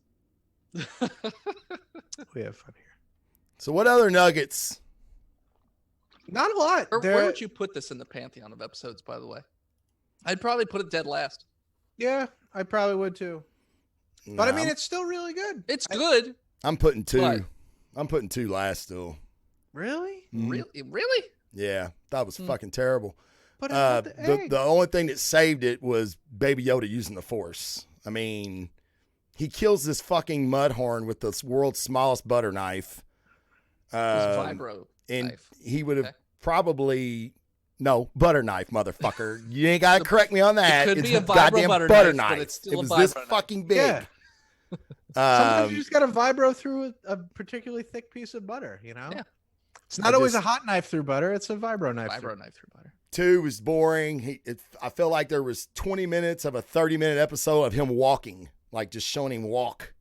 We have fun here. So what other nuggets? Not a lot. Where would you put this in the pantheon of episodes? By the way, I'd probably put it dead last. Yeah, I probably would too. But I No, mean, it's still really good. It's good. I'm putting 2. But- I'm putting 2 last still. Really? Mhm. Really? Yeah, that was fucking terrible. But I love the egg. The only thing that saved it was Baby Yoda using the Force. I mean, he kills this fucking mudhorn with the world's smallest butter knife. It was vibro and knife. he would have Okay. probably butter knife, motherfucker. You ain't gotta correct me on that. could It's be a a vibro goddamn butter butter knife, but knife. it's still It a was vibro this knife. fucking big. Yeah. Sometimes you Um, just got to vibro through a particularly thick piece of butter, Yeah. It's not I always just- a hot knife through butter. It's a vibro knife. Vibro knife through butter. 2 was boring. I felt like there was 20 minutes of a 30-minute episode of him walking, like just showing him walk.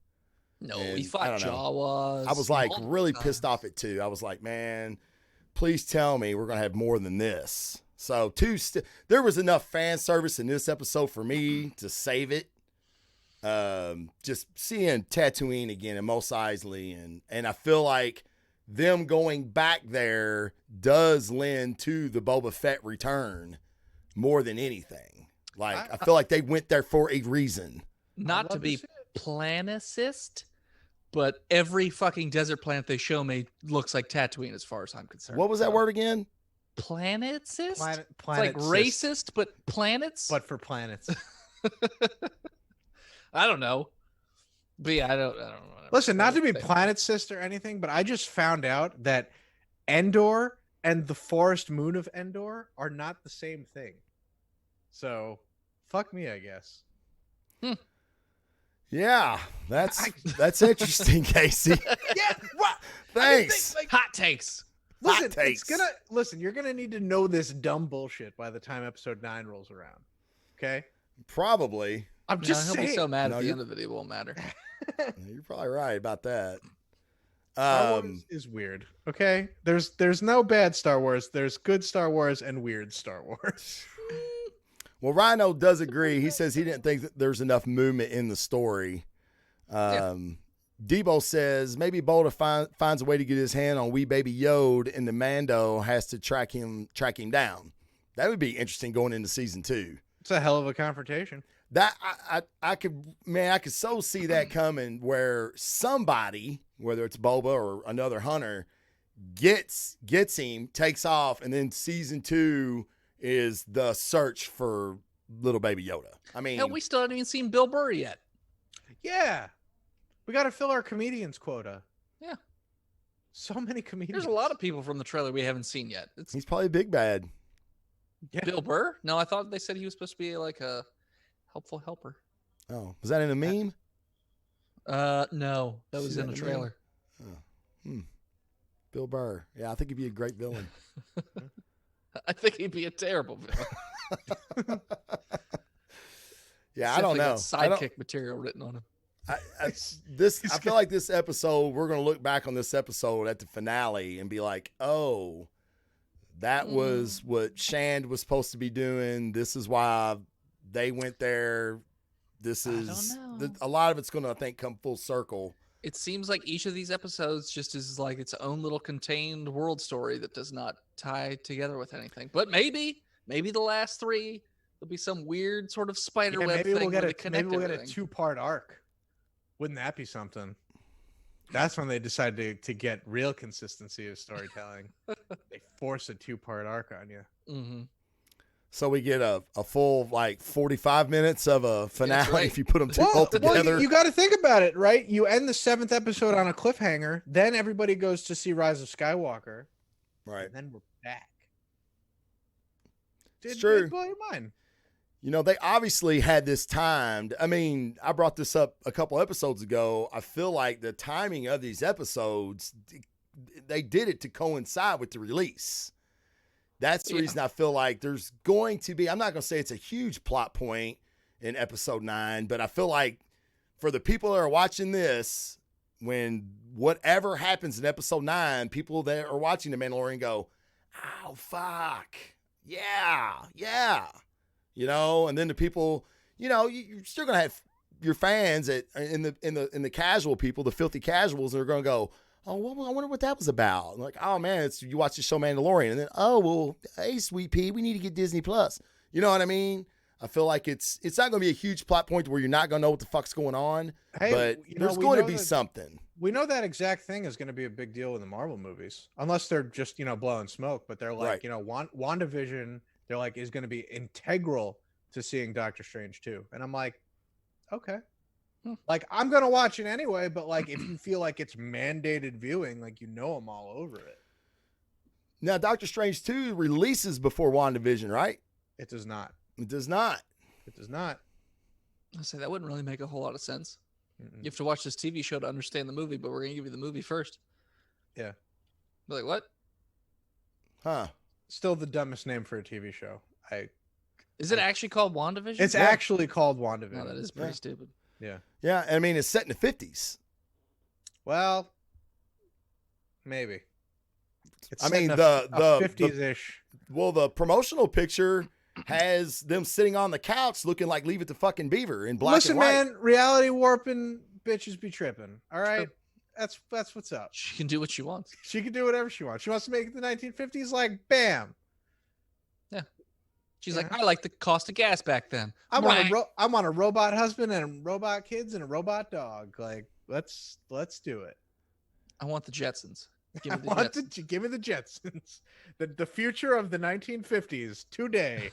No, And he I fought don't know. Jawas. I was like multiple really times. pissed off at 2. I was like, man, please tell me we're gonna have more than this. So 2, there was enough fan service in this episode for me to save it. Just seeing Tatooine again and Mos Eisley, and I feel like them going back there does lend to the Boba Fett return more than anything. Like I feel like they went there for a reason. Not to be planicist, but every fucking desert planet they show me looks like Tatooine as far as I'm concerned. What was that word again? Planeticist? Planet, It's like racist, but planets? but for planets. I don't know. But yeah, I don't know. Listen, not to be They- planet cyst or anything, but I just found out that Endor and the forest moon of Endor are not the same thing. So, fuck me, I guess. Yeah, that's interesting, Casey. Yeah, what? Thanks. Hot takes. Listen, takes. You're gonna need to know this dumb bullshit by the time episode 9 rolls around. Okay? Probably. I'm just he'll saying. be so mad No, at the you're- end of it, it won't matter. You're probably right about that. Star Wars is weird. Okay? There's no bad Star Wars. There's good Star Wars and weird Star Wars. Well, Rhino does agree. He says he didn't think that there's enough movement in the story. Debo says maybe Boulder finds a way to get his hand on wee baby Yod, and the Mando has to track him down. That would be interesting going into season 2. It's a hell of a confrontation. That I could so see that coming, where somebody, whether it's Boba or another hunter, gets him, takes off, and then season 2 is the search for little baby Yoda. I mean, Hell, we still haven't even seen Bill Burr yet. Yeah. We got to fill our comedians quota. Yeah. So many comedians. There's a lot of people from the trailer we haven't seen yet. It's he's probably big bad. Yeah. Bill Burr? No, I thought they said he was supposed to be like a helpful helper. Oh, was that in a meme? No, that was See in that the in there? trailer. Bill Burr. Yeah, I think he'd be a great villain. I think he'd be a terrible villain. Yeah, I don't know. Sidekick material written on him. I feel like this episode, we're going to look back on this episode at the finale and be like, oh, that was what Shand was supposed to be doing. This is why they went there. This is a lot of it's going to, I think, come full circle. It seems like each of these episodes just is like its own little contained world story that does not tie together with anything. But maybe the last 3 there'll be some weird sort of spider web maybe thing. We'll get a everything. 2-part arc. Wouldn't that be something? That's when they decide to get real consistency of storytelling. They force a 2-part arc on you. Mm-hmm. So we get a full 45 minutes of a finale right. if you put them both together. Well, you got to think about it, right? You end the 7th episode on a cliffhanger, then everybody goes to see Rise of Skywalker, right. and then we're back. It's true. It'd blow your mind. You know, they obviously had this timed. I mean, I brought this up a couple episodes ago. I feel like the timing of these episodes, they did it to coincide with the release. That's the reason I feel like there's going to be, I'm not going to say it's a huge plot point in episode 9, but I feel like for the people that are watching this, when whatever happens in episode 9, people that are watching The Mandalorian go, oh, fuck. Yeah. You know, and then the people, you know, you're still going to have your fans in the casual people, the filthy casuals, that are going to go, oh, well, I wonder what that was about. And like, oh man, you watch the show Mandalorian, and then, oh, well, hey, sweet pea, we need to get Disney Plus. You know what I mean? I feel like it's not going to be a huge plot point where you're not going to know what the fuck's going on, but there's going to be something. We know that exact thing is going to be a big deal in the Marvel movies, unless they're just, blowing smoke, but they're like, right. WandaVision, they're like, is going to be integral to seeing Doctor Strange too. And I'm like, okay. Like, I'm going to watch it anyway, but like, if you feel like it's mandated viewing, like, I'm all over it. Now, Doctor Strange 2 releases before WandaVision, right? It does not. It does not. It does not. I say that wouldn't really make a whole lot of sense. You have to watch this TV show to understand the movie, but we're going to give you the movie first. Yeah. Be like, what? Huh. Still the dumbest name for a TV show. Is it actually called WandaVision? It's actually called WandaVision. No, that is pretty stupid. Yeah. Yeah, I mean, it's set in the 50s. Well, maybe. It's I mean, the 50s-ish. Well, the promotional picture has them sitting on the couch looking like Leave It to Fucking Beaver in black and white. Listen, man, reality warping bitches be tripping. All right? That's what's up. She can do what she wants. She can do whatever she wants. She wants to make it the 1950s, like, bam. Yeah. She's like, I like the cost of gas back then. I want a robot husband and robot kids and a robot dog. Like, let's do it. I want the Jetsons. Give me the Jetsons. The future of the 1950s today.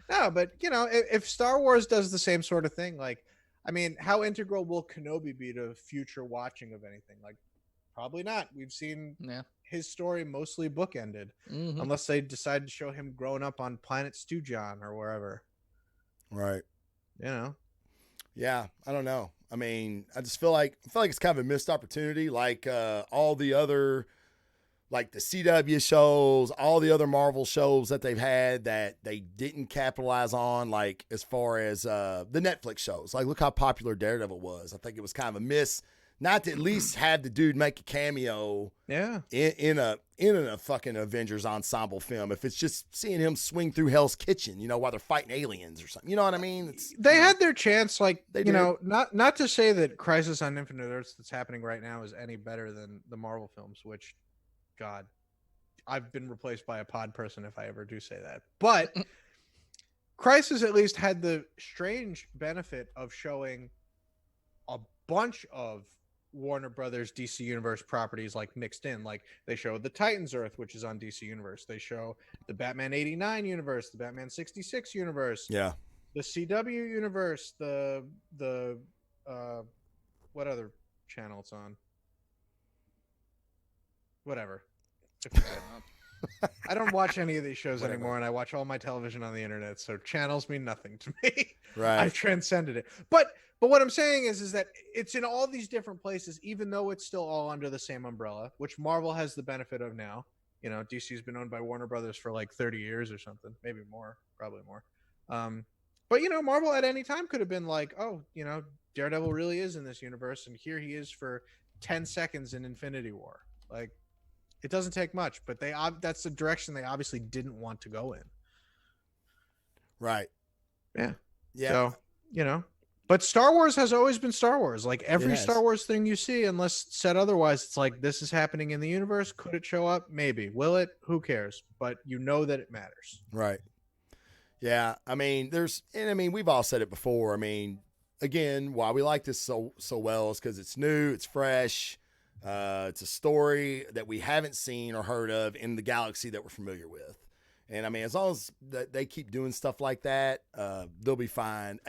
No, but if Star Wars does the same sort of thing, like, I mean, how integral will Kenobi be to future watching of anything? Like, probably not. We've seen his story mostly bookended, unless they decide to show him growing up on planet Stewjon or wherever. Right. You know. Yeah, I don't know. I mean, I feel like it's kind of a missed opportunity. Like all the other, like the CW shows, all the other Marvel shows that they've had that they didn't capitalize on. Like as far as the Netflix shows, like look how popular Daredevil was. I think it was kind of a miss not to at least have the dude make a cameo. Yeah. In a fucking Avengers ensemble film, if it's just seeing him swing through Hell's Kitchen, while they're fighting aliens or something, you know what I mean? They had their chance, like they you know, not to say that Crisis on Infinite Earths that's happening right now is any better than the Marvel films, which, God, I've been replaced by a pod person if I ever do say that. But Crisis at least had the strange benefit of showing a bunch of Warner Brothers DC Universe properties like mixed in. Like they show the Titans Earth, which is on DC Universe. They show the Batman 89 universe, the Batman 66 universe, yeah, the CW universe, the what other channel it's on? Whatever. I don't watch any of these shows anymore, and I watch all my television on the internet, so channels mean nothing to me. Right. I've transcended it. But what I'm saying is that it's in all these different places, even though it's still all under the same umbrella, which Marvel has the benefit of now. You know, DC's been owned by Warner Brothers for like 30 years or something, maybe more, probably more. But Marvel at any time could have been like, oh, Daredevil really is in this universe, and here he is for 10 seconds in Infinity War. Like, it doesn't take much, but that's the direction they obviously didn't want to go in. Right. Yeah. Yeah. So, but Star Wars has always been Star Wars. Like every Star Wars thing you see, unless said otherwise, it's like, this is happening in the universe. Could it show up? Maybe. Will it? Who cares? But that it matters. Right. Yeah. I mean, we've all said it before. I mean, again, why we like this so well is because it's new, it's fresh. It's a story that we haven't seen or heard of in the galaxy that we're familiar with. And I mean, as long as they keep doing stuff like that, they'll be fine.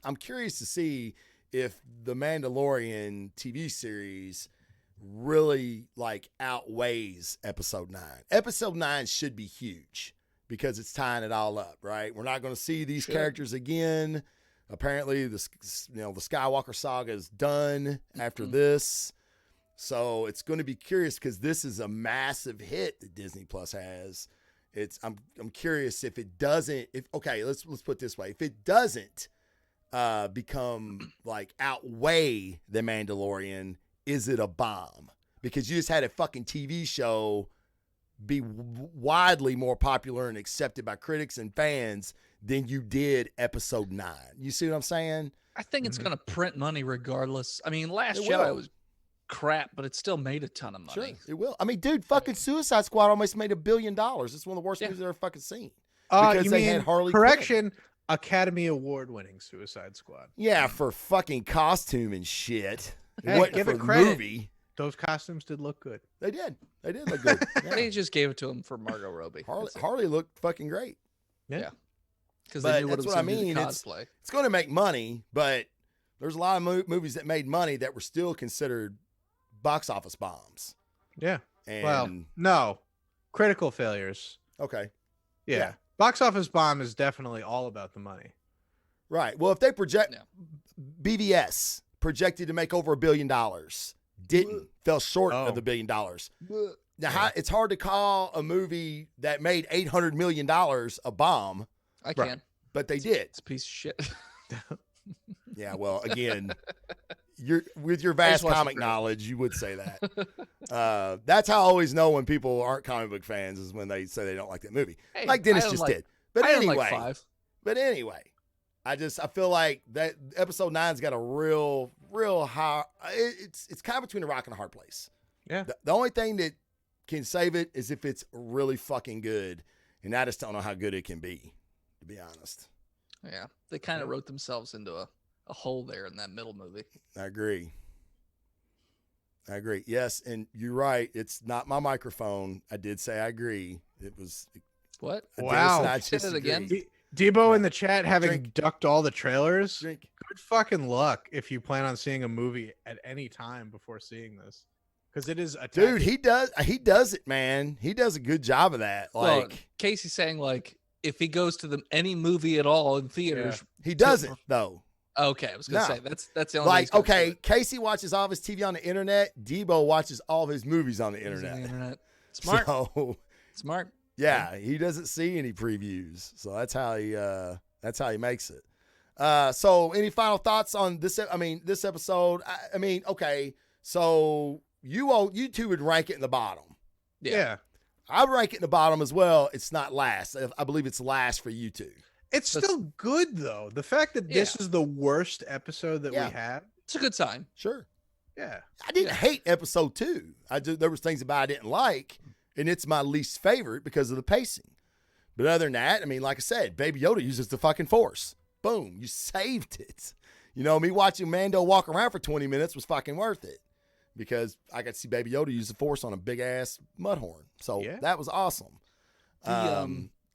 I'm curious to see if the Mandalorian TV series really outweighs episode 9. Episode 9 should be huge because it's tying it all up, right? We're not going to see these characters again. Apparently the Skywalker saga is done after this. So it's going to be curious because this is a massive hit that Disney Plus has. I'm curious if it doesn't, let's put it this way. If it doesn't become outweigh The Mandalorian, is it a bomb? Because you just had a fucking TV show be widely more popular and accepted by critics and fans than you did episode 9. You see what I'm saying? I think it's going to print money regardless. I mean, Last Jedi was crap, but it still made a ton of money. Sure, it will. I mean, dude, fucking Suicide Squad almost made $1 billion. It's one of the worst movies I've ever fucking seen. Because they had Harley Quinn. Academy Award winning Suicide Squad. Yeah, for fucking costume and shit. Hey, give it credit. Movie. Those costumes did look good. They did. They did look good. Yeah. They just gave it to him for Margot Robbie. Harley looked fucking great. Yeah. Because they knew what I mean. It's going to make money, but there's a lot of movies that made money that were still considered box office bombs. Yeah. And no. Critical failures. Okay. Yeah. Box office bomb is definitely all about the money. Right. Well, if they project BVS projected to make over $1 billion, fell short of the $1 billion. Now, it's hard to call a movie that made $800 million a bomb. I can. But they did. It's a piece of shit. Yeah, well, again, with your vast comic knowledge, you would say that. That's how I always know when people aren't comic book fans is when they say they don't like that movie. Hey, like Dennis just did. But anyway, I feel like that episode 9's got a real high. It's kind of between a rock and a hard place. Yeah. The only thing that can save it is if it's really fucking good, and I just don't know how good it can be, to be honest. Yeah, they kind of wrote themselves into a hole there in that middle movie. I agree. Yes, and you're right. It's not my microphone. I did say I agree. It was what? Wow. I said it again. Debo in the chat having ducked all the trailers. Drink. Good fucking luck if you plan on seeing a movie at any time before seeing this, because it is attacking. Dude, he does it, man. He does a good job of that. Well, Like Casey's saying, like, if he goes to any movie at all in theaters, he doesn't though. okay, I was gonna No. say that's the only Like, way he's gonna do okay, it. Casey watches all of his TV on the internet. Debo watches all of his movies on the He's on internet. the internet. Smart, So, smart. yeah, he doesn't see any previews. So that's how he makes it. So any final thoughts on this? I mean, this episode, I mean, okay. So you two would rank it in the bottom. Yeah. I would rank it in the bottom as well. It's not last. I believe it's last for you two. It's still good though. The fact that this is the worst episode that we had. It's a good sign. Sure. Yeah. I didn't hate episode 2. There was things about it I didn't like, and it's my least favorite because of the pacing. But other than that, I mean, like I said, Baby Yoda uses the fucking Force. Boom, you saved it. You know, me watching Mando walk around for 20 minutes was fucking worth it because I got to see Baby Yoda use the Force on a big ass mud horn. So that was awesome.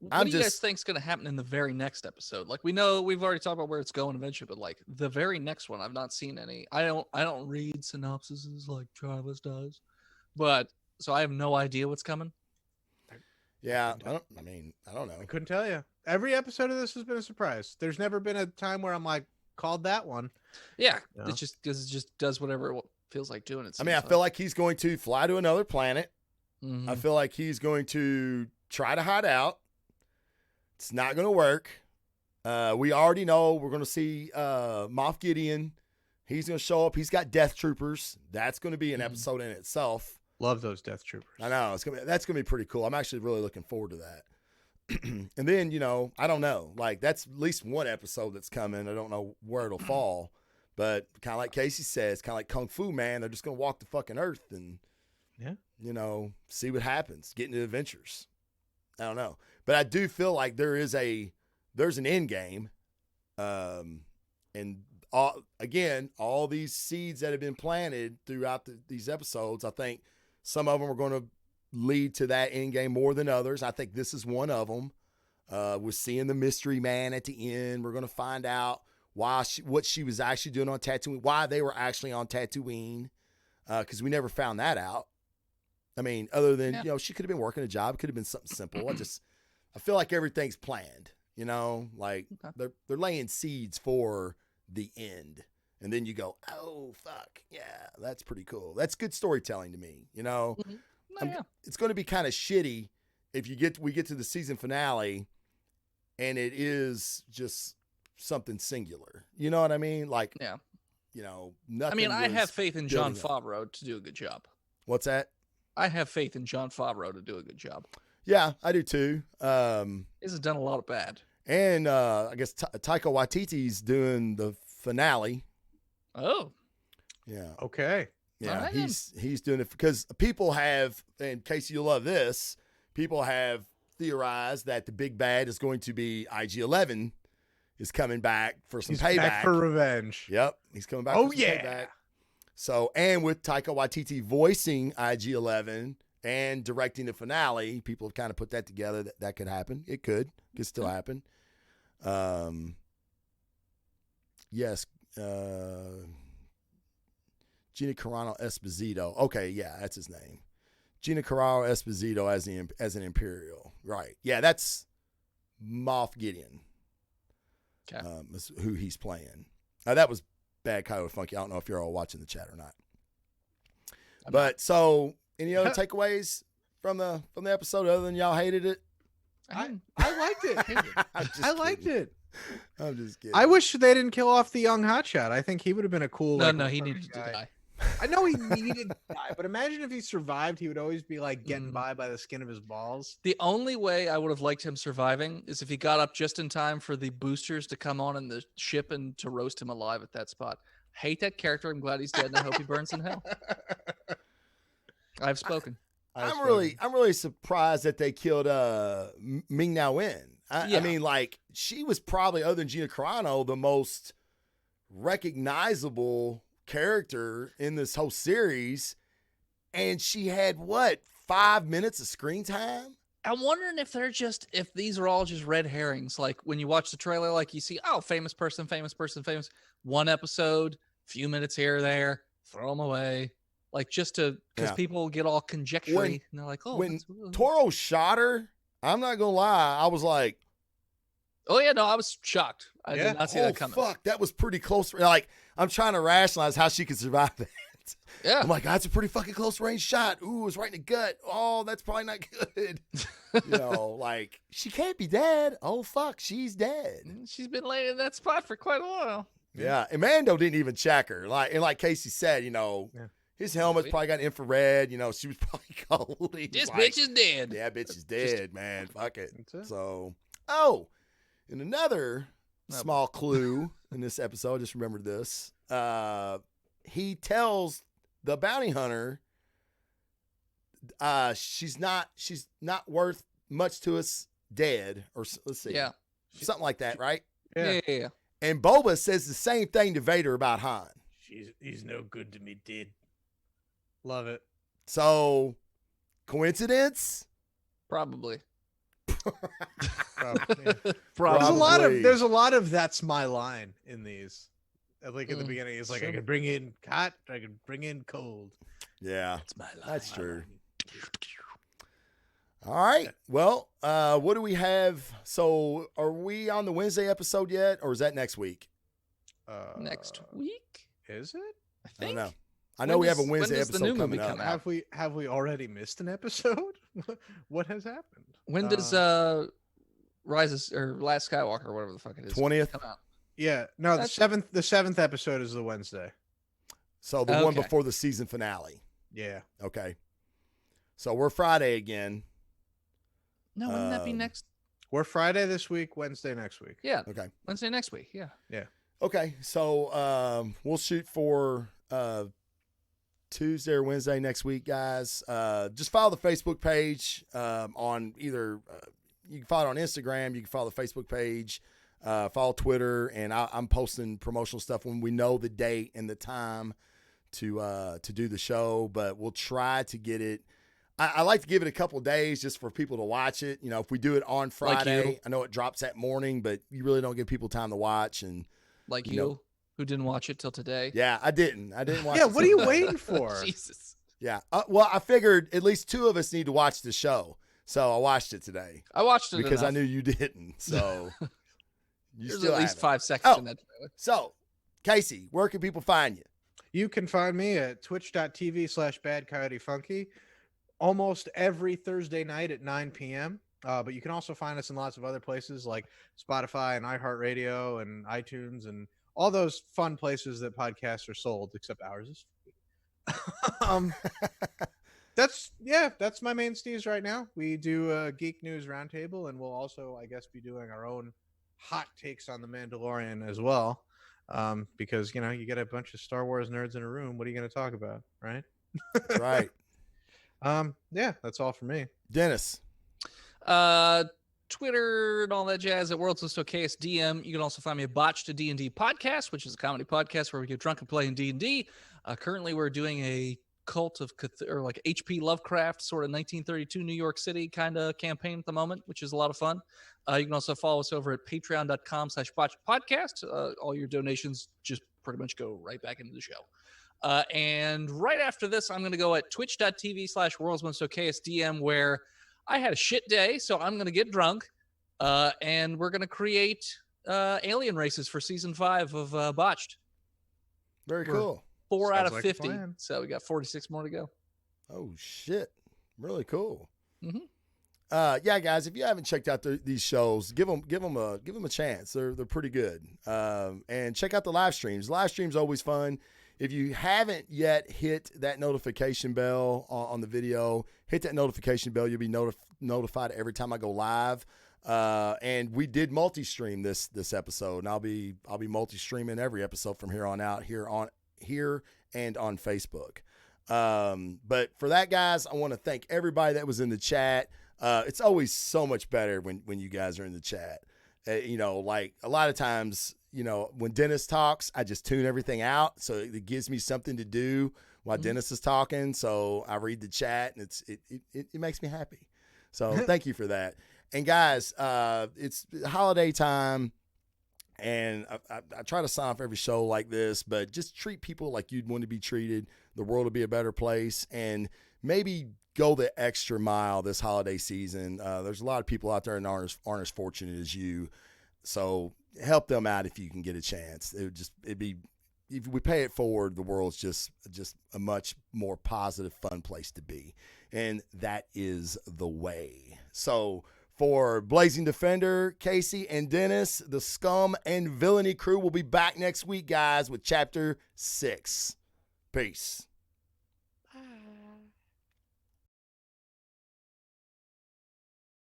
What do you guys think is going to happen in the very next episode? Like, we know we've already talked about where it's going eventually, but like the very next one, I've not seen any. I don't read synopsises like Travis does, but so I have no idea what's coming. Yeah, I don't know. I couldn't tell you. Every episode of this has been a surprise. There's never been a time where I'm like, called that one. Yeah, it's just because it just does whatever it feels like doing. I mean, I feel like he's going to fly to another planet. Mm-hmm. I feel like he's going to try to hide out. It's not going to work. We already know we're going to see Moff Gideon. He's going to show up. He's got Death Troopers. That's going to be an episode in itself. Love those Death Troopers. I know that's gonna be pretty cool. I'm actually really looking forward to that. And then, you know, I don't know, like that's at least one episode that's coming. I don't know where it'll fall, but kind of like Casey says, kind of like Kung Fu, man. They're just gonna walk the fucking earth and you know, see what happens, get into adventures. I don't know, but I do feel like there's an end game, and all these seeds that have been planted throughout these episodes, I think. Some of them are going to lead to that end game more than others. I think this is one of them. We're seeing the mystery man at the end. We're going to find out what she was actually doing on Tatooine, why they were actually on Tatooine, because we never found that out. I mean, other than, you know, she could have been working a job. It could have been something simple. I feel like everything's planned, you know, like they're laying seeds for the end. And then you go, oh, fuck. Yeah, that's pretty cool. That's good storytelling to me, you know? Mm-hmm. It's going to be kind of shitty if we get to the season finale and it is just something singular. You know what I mean? Like, you know, nothing. I mean, I have faith in Jon Favreau to do a good job. What's that? I have faith in Jon Favreau to do a good job. Yeah, I do too. He has done a lot of bad. And I guess Taika Waititi's doing the finale. Oh, yeah. Okay. Yeah, he's doing it because people have, and Casey, you'll love this. People have theorized that the big bad is going to be IG-11 is coming back for some payback. Back for revenge. Yep, he's coming back. For some payback. So, and with Taika Waititi voicing IG-11 and directing the finale, people have kind of put that together. That could happen. It could still happen. Yes. Gina Carano Esposito. Okay, yeah, that's his name. Gina Carano Esposito as an Imperial. Right. Yeah, that's Moff Gideon. Okay. Is who he's playing. That was Bad Coyote Funky. I don't know if you're all watching the chat or not. So any other takeaways from the episode other than y'all hated it? I liked it. I liked it. I'm just kidding. I wish they didn't kill off the young hotshot. I think he would have been a cool. No, he needed to die. I know he needed to die, but imagine if he survived, he would always be like getting by the skin of his balls. The only way I would have liked him surviving is if he got up just in time for the boosters to come on in the ship and to roast him alive at that spot. Hate that character. I'm glad he's dead, and I hope he burns in hell. I've spoken. I'm really surprised that they killed Ming Na Wen. I mean, like, she was probably, other than Gina Carano, the most recognizable character in this whole series, and she had 5 minutes of screen time. I'm wondering if these are all just red herrings. Like when you watch the trailer, like you see, oh, famous person, famous. One episode, few minutes here or there, throw them away. like just to because Yeah. people get all conjectury and they're like, oh, when Toro shot her, I'm not gonna lie, I was like, oh yeah, no, I was shocked. I Yeah. did not see that coming. Fuck, that was pretty close. Like, I'm trying to rationalize how she could survive that. Yeah. I'm like, that's a pretty fucking close range shot. Ooh, it's right in the gut. Oh, that's probably not good. You know, like, she can't be dead. Oh, fuck, she's dead. She's been laying in that spot for quite a while. Yeah, and Mando didn't even check her. Like Casey said, you know, his helmet's probably got infrared. You know, she was probably cold. This bitch is dead. Yeah, bitch is dead, man. Fuck it. it. So, and another small clue in this episode, I just remembered this. He tells the bounty hunter, she's not worth much to us dead, or let's see. Yeah. Something like that, right? Yeah. And Boba says the same thing to Vader about Han. He's no good to me, dead. Love it. So, coincidence? Probably. Probably. Probably. There's a lot of that's my line in these. Like at the Mm. beginning, it's like I could bring in hot, I could bring in cold. Yeah, That's my line. that's true. All right. Well, what do we have? So, are we on the Wednesday episode yet, or is that next week? Next week, Is it? I I think. don't know. I know we have a when Wednesday does the episode new coming movie up. come out? Have we already missed an episode? What has happened? When does Rises or Last Skywalker or whatever the fuck it is 20th? come out? Yeah, no, That's- the seventh episode is the Wednesday. So the one Okay. before the season finale. Yeah. Okay. So we're Friday again. No, wouldn't that be Um, next? We're Friday this week, Wednesday next week. Yeah, Okay. Wednesday next week. Yeah. Okay. So we'll shoot for Tuesday or Wednesday next week, guys. Just follow the Facebook page on either you can follow it on Instagram, you can follow the Facebook page, follow Twitter, and I'm posting promotional stuff when we know the date and the time to do the show. But we'll try to get it. I like to give it a couple of days just for people to watch it. You know, if we do it on Friday, I know it drops that morning, but you really don't give people time to watch. And Like You you, know- who didn't watch it till today. yeah, I didn't watch. Yeah, it what are you till- waiting for? Jesus. Yeah. Well, I figured at least two of us need to watch the show. So I watched it today I watched it because I enough. knew you didn't. So you There's still at least haven't. 5 seconds Oh. in that trailer. So, Casey, where can people find you? You can find me at twitch.tv/badcoyotefunky almost every Thursday night at 9 p.m. But you can also find us in lots of other places like Spotify and iHeartRadio and iTunes and all those fun places that podcasts are sold, except ours is free. That's my mainstays right now. We do a Geek News Roundtable, and we'll also, I guess, be doing our own hot takes on The Mandalorian as well. Because, you know, you get a bunch of Star Wars nerds in a room. What are you going to talk about, right? That's right. Yeah, that's all for me. Dennis. Twitter and all that jazz at World's List KSDM. You can also find me at Botched a D&D podcast, which is a comedy podcast where we get drunk and play in D&D. Currently, we're doing a cult of or like H.P. Lovecraft sort of 1932 New York City kind of campaign at the moment, which is a lot of fun. You can also follow us over at patreon.com/botchedpodcast. All your donations just pretty much go right back into the show. And right after this, I'm going to go at twitch.tv/worldsmonsterksdm, where I had a shit day, so I'm going to get drunk, and we're going to create alien races for season 5 of Botched. Very cool. 4 out Sounds of like a 50. plan. So we got 46 more to go. Oh, shit. Really cool. Mhm. Yeah, guys, if you haven't checked out these shows, give them a chance. They're pretty good. And check out the live streams. Live streams always fun. If you haven't yet hit that notification bell on the video, hit that notification bell. You'll be notified every time I go live. And we did multi-stream this episode, and I'll be multi-streaming every episode from here on out here and on Facebook. But for that, guys, I want to thank everybody that was in the chat. It's always so much better when you guys are in the chat. You know, like a lot of times, you know, when Dennis talks, I just tune everything out. So it gives me something to do while Dennis is talking. So I read the chat, and it makes me happy. So thank you for that. And guys, it's holiday time. And I try to sign off every show like this, but just treat people like you'd want to be treated. The world will be a better place, and maybe go the extra mile this holiday season. There's a lot of people out there that aren't as fortunate as you, so help them out if you can get a chance. It'd be if we pay it forward, the world's just a much more positive, fun place to be, and that is the way. So for Blazing Defender, Casey and Dennis, the Scum and Villainy crew will be back next week, guys, with Chapter 6. Peace.